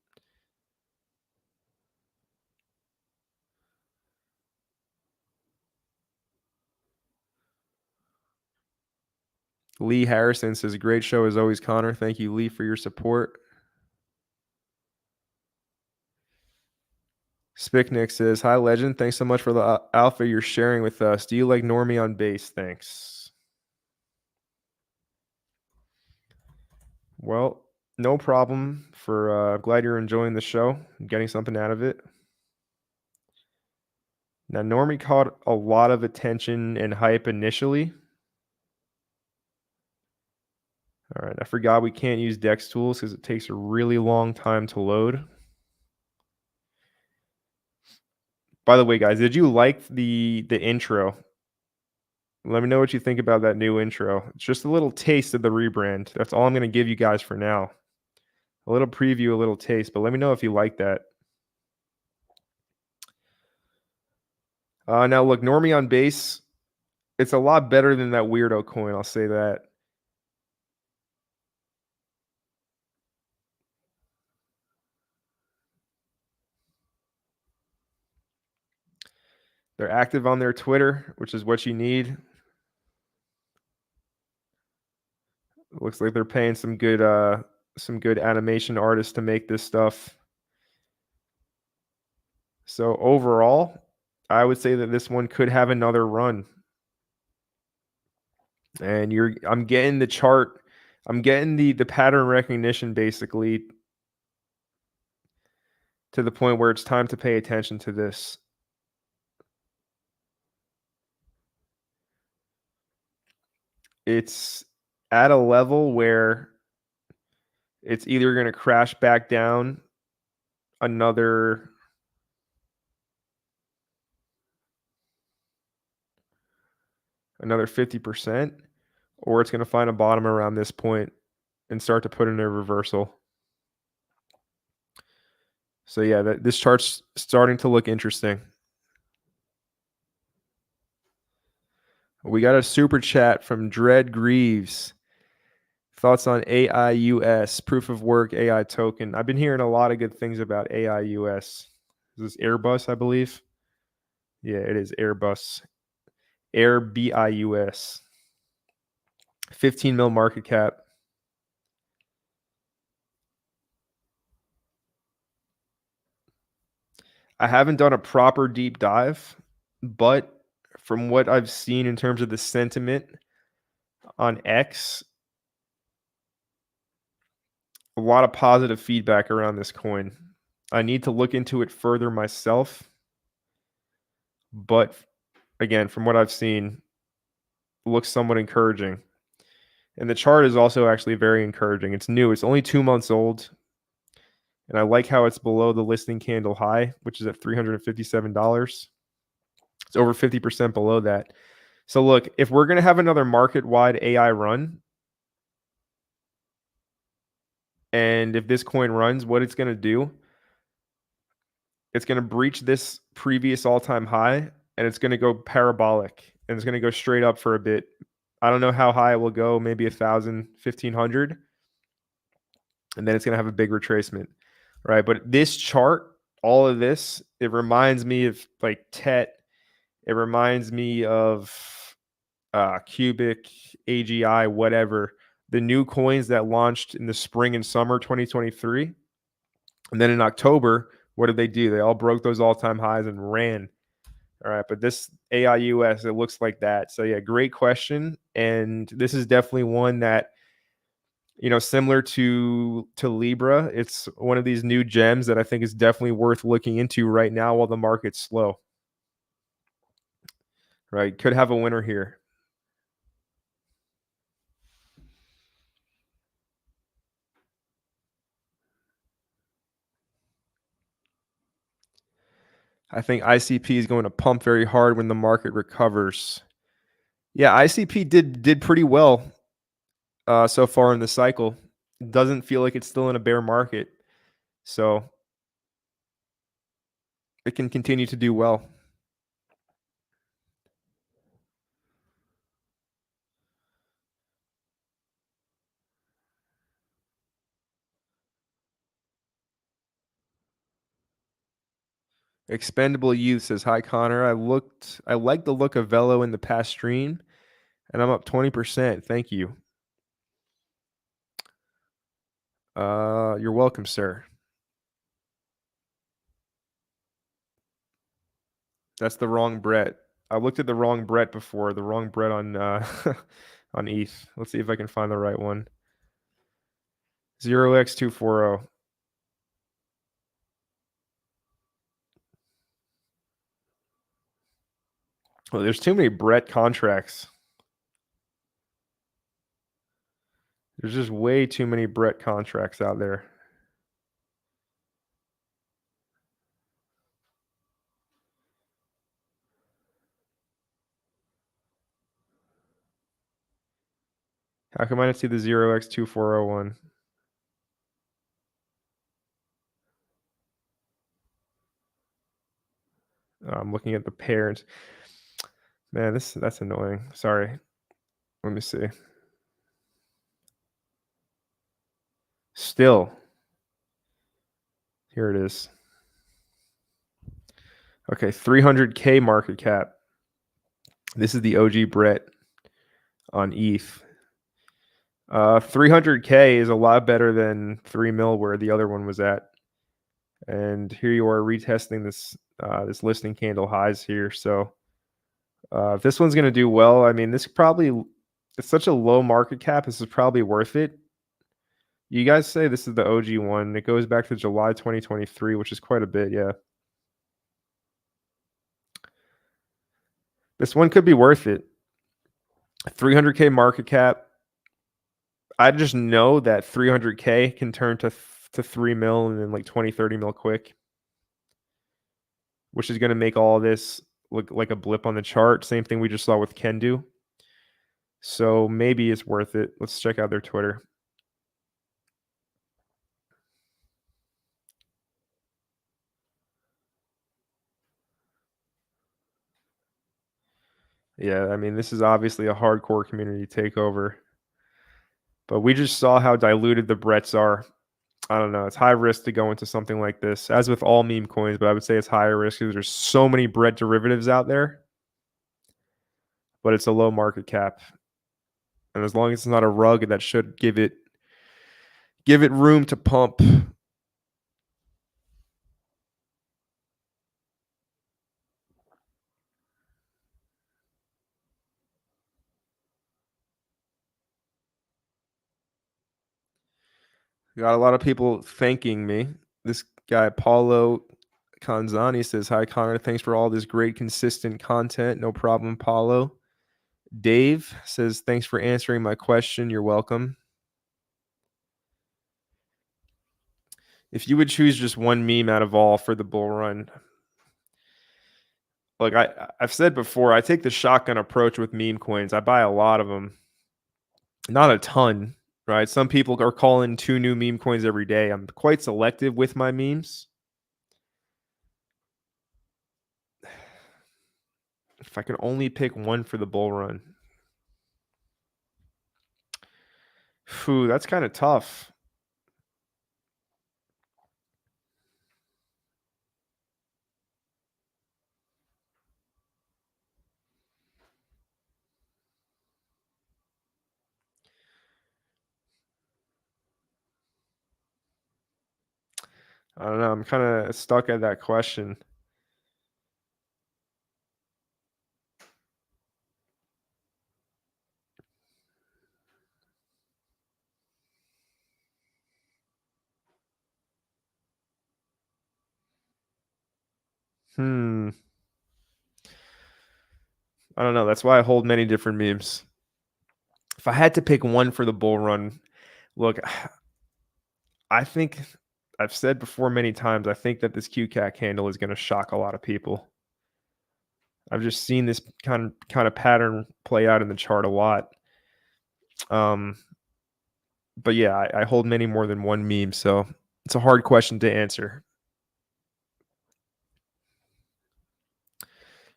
Lee Harrison says, great show as always, Connor. Thank you, Lee, for your support. Spicknick says, hi, legend. Thanks so much for the alpha you're sharing with us. Do you like Normie on base? Thanks. Well, no problem. Glad you're enjoying the show and getting something out of it. Now, Normie caught a lot of attention and hype initially. All right, I forgot we can't use DEX tools because it takes a really long time to load. By the way, guys, did you like the intro? Let me know what you think about that new intro. It's just a little taste of the rebrand. That's all I'm going to give you guys for now. A little preview, a little taste, but let me know if you like that. Now, look, Normie on base, it's a lot better than that weirdo coin. I'll say that. They're active on their Twitter, which is what you need. Looks like they're paying some good animation artists to make this stuff. So overall, I would say that this one could have another run. And I'm getting the chart, I'm getting the pattern recognition basically to the point where it's time to pay attention to this. It's at a level where it's either going to crash back down another 50%, or it's going to find a bottom around this point and start to put in a reversal. So yeah, this chart's starting to look interesting. We got a super chat from Dread Greaves. Thoughts on AIUS, proof of work AI token? I've been hearing a lot of good things about AIUS. Is this Airbus, I believe? Yeah, it is Airbus. AirBIUS. 15 mil market cap. I haven't done a proper deep dive, but from what I've seen in terms of the sentiment on X, a lot of positive feedback around this coin. I need to look into it further myself, but again, from what I've seen, looks somewhat encouraging. And the chart is also actually very encouraging. It's new. It's only 2 months old. And I like how it's below the listing candle high, which is at $357. It's over 50% below that. So look, if we're going to have another market-wide AI run, and if this coin runs, what it's going to do, it's going to breach this previous all-time high, and it's going to go parabolic, and it's going to go straight up for a bit. I don't know how high it will go, maybe 1,000, 1,500, and then it's going to have a big retracement, right? But this chart, all of this, it reminds me of like TET. It reminds me of Cubic, AGI, whatever. The new coins that launched in the spring and summer 2023. And then in October, what did they do? They all broke those all-time highs and ran. All right, but this AIUS, it looks like that. So yeah, great question. And this is definitely one that, similar to Libra, it's one of these new gems that I think is definitely worth looking into right now while the market's slow. Right, could have a winner here. I think ICP is going to pump very hard when the market recovers. Yeah, ICP did pretty well so far in the cycle. It doesn't feel like it's still in a bear market, so it can continue to do well. Expendable Youth says, "Hi Connor, I like the look of Velo in the past stream, and I'm up 20%. Thank you." You're welcome, sir. That's the wrong Brett. I looked at the wrong Brett before. The wrong Brett on on ETH. Let's see if I can find the right one. 0x240. Well, there's too many Brett contracts. There's just way too many Brett contracts out there. How come I didn't see the 0x2401? I'm looking at the parents. Man, that's annoying. Sorry. Let me see. Still. Here it is. Okay, 300K market cap. This is the OG Brett on ETH. 300K is a lot better than 3 mil where the other one was at. And here you are retesting this this listing candle highs here. So if this one's going to do well, I mean, this probably, it's such a low market cap. This is probably worth it. You guys say this is the OG one. It goes back to July 2023, which is quite a bit. Yeah. This one could be worth it. 300K market cap. I just know that 300K can turn to 3 mil and then like 20, 30 mil quick, which is going to make all of this look like a blip on the chart. Same thing we just saw with Kendu. So maybe it's worth it. Let's check out their Twitter. Yeah, I mean, this is obviously a hardcore community takeover. But we just saw how diluted the Bretts are. I don't know. It's high risk to go into something like this, as with all meme coins, but I would say it's higher risk because there's so many Brett derivatives out there. But it's a low market cap. And as long as it's not a rug, that should give it room to pump. Got a lot of people thanking me. This guy, Paulo Kanzani, says, "Hi, Connor. Thanks for all this great, consistent content. No problem, Paulo." Dave says, "Thanks for answering my question. You're welcome." If you would choose just one meme out of all for the bull run, like I've said before, I take the shotgun approach with meme coins. I buy a lot of them, not a ton, right? Some people are calling 2 new meme coins every day. I'm quite selective with my memes. If I could only pick one for the bull run, phew, that's kind of tough. I don't know. I'm kind of stuck at that question. I don't know. That's why I hold many different memes. If I had to pick one for the bull run, look, I think I've said before many times, I think that this QCAC handle is going to shock a lot of people. I've just seen this kind of pattern play out in the chart a lot. But yeah, I hold many more than one meme, so it's a hard question to answer.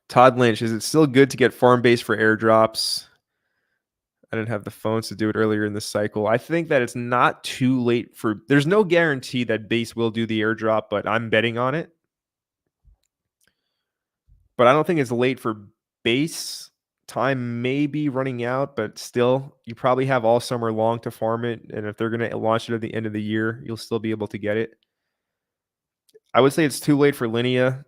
Todd Lynch, is it still good to get Farmbase for airdrops? I didn't have the phones to do it earlier in the cycle. I think that it's not too late for, there's no guarantee that Base will do the airdrop, but I'm betting on it. But I don't think it's late for Base. Time may be running out, but still, you probably have all summer long to farm it. And if they're going to launch it at the end of the year, you'll still be able to get it. I would say it's too late for Linea.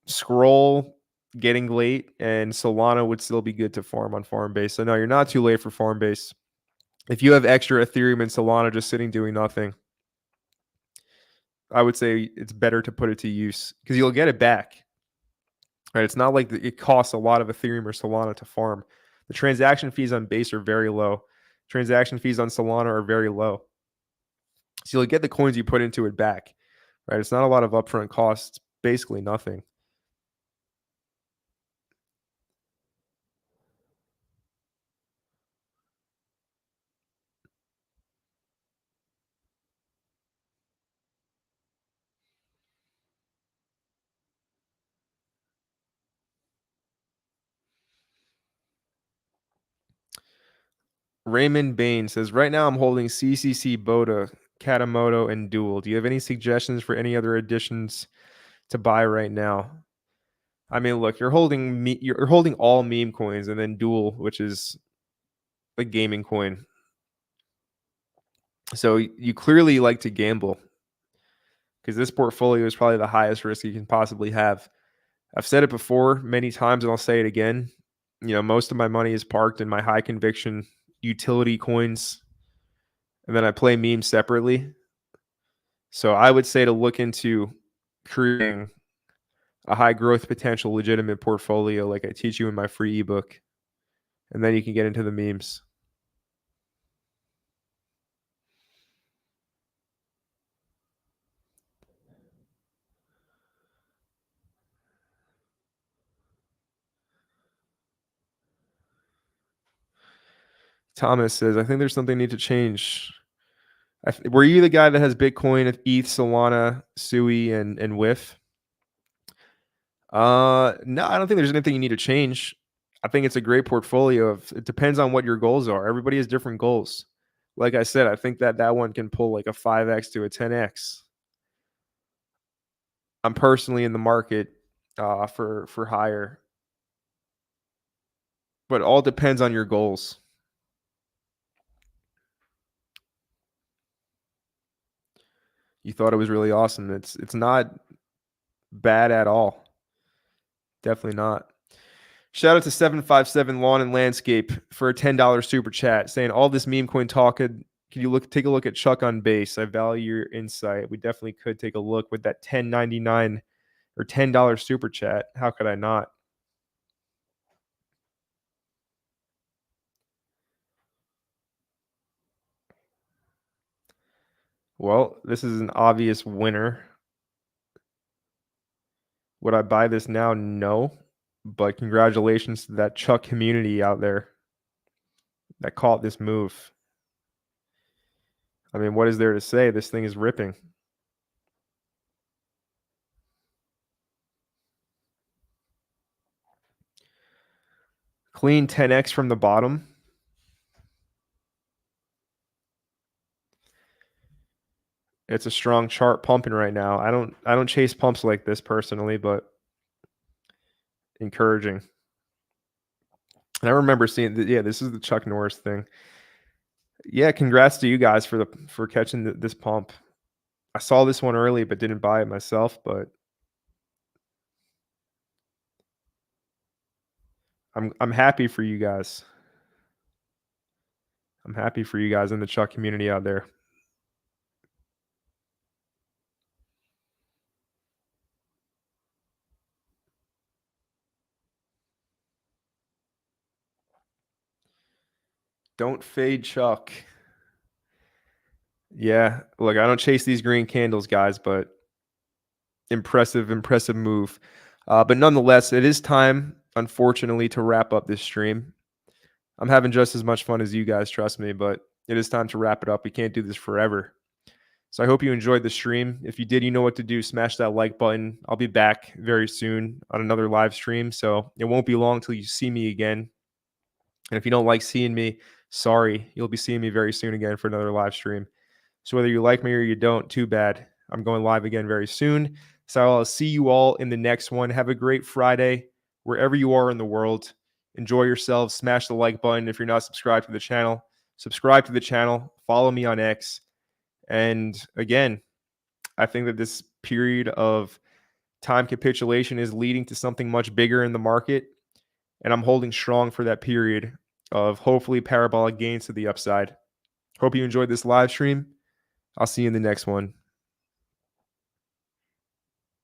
Scroll getting late, and Solana would still be good to farm on Farmbase. So no, you're not too late for Farmbase. If you have extra Ethereum and Solana just sitting doing nothing, I would say it's better to put it to use because you'll get it back. Right? It's not like it costs a lot of Ethereum or Solana to farm. The transaction fees on Base are very low. Transaction fees on Solana are very low. So you'll get the coins you put into it back, right? It's not a lot of upfront costs, basically nothing. Raymond Bain says, right now I'm holding CCC, Boda, Katamoto, and Dual. Do you have any suggestions for any other additions to buy right now? I mean, look, you're holding all meme coins and then Dual, which is a gaming coin. So you clearly like to gamble because this portfolio is probably the highest risk you can possibly have. I've said it before many times and I'll say it again. Most of my money is parked in my high conviction utility coins, and then I play memes separately. So I would say to look into creating a high growth potential legitimate portfolio like I teach you in my free ebook, and then you can get into the memes. Thomas says, I think there's something need to change. Were you the guy that has Bitcoin, ETH, Solana, Sui, and WIF? No, I don't think there's anything you need to change. I think it's a great portfolio. It depends on what your goals are. Everybody has different goals. Like I said, I think that one can pull like a 5x to a 10x. I'm personally in the market for higher, but it all depends on your goals. You thought it was really awesome. It's not bad at all. Definitely not. Shout out to 757 Lawn and Landscape for a $10 super chat saying all this meme coin talk. Can you take a look at Chuck on base? I value your insight. We definitely could take a look with that $10.99 or $10 super chat. How could I not? Well, this is an obvious winner. Would I buy this now? No. But congratulations to that Chuck community out there that caught this move. I mean, what is there to say? This thing is ripping. Clean 10x from the bottom. It's a strong chart pumping right now. I don't chase pumps like this personally, but encouraging. And I remember seeing this is the Chuck Norris thing. Yeah, congrats to you guys for catching this pump. I saw this one early but didn't buy it myself, but I'm happy for you guys. I'm happy for you guys in the Chuck community out there. Don't fade Chuck. Yeah, look, I don't chase these green candles, guys, but impressive move. But nonetheless, it is time, unfortunately, to wrap up this stream. I'm having just as much fun as you guys, trust me, but it is time to wrap it up. We can't do this forever. So I hope you enjoyed the stream. If you did, you know what to do. Smash that like button. I'll be back very soon on another live stream. So it won't be long till you see me again. And if you don't like seeing me, sorry, you'll be seeing me very soon again for another live stream. So whether you like me or you don't, too bad. I'm going live again very soon. So I'll see you all in the next one. Have a great Friday wherever you are in the world. Enjoy yourselves. Smash the like button if you're not subscribed to the channel. Subscribe to the channel. Follow me on X. And again, I think that this period of time capitulation is leading to something much bigger in the market. And I'm holding strong for that period of hopefully parabolic gains to the upside. Hope you enjoyed this live stream. I'll see you in the next one.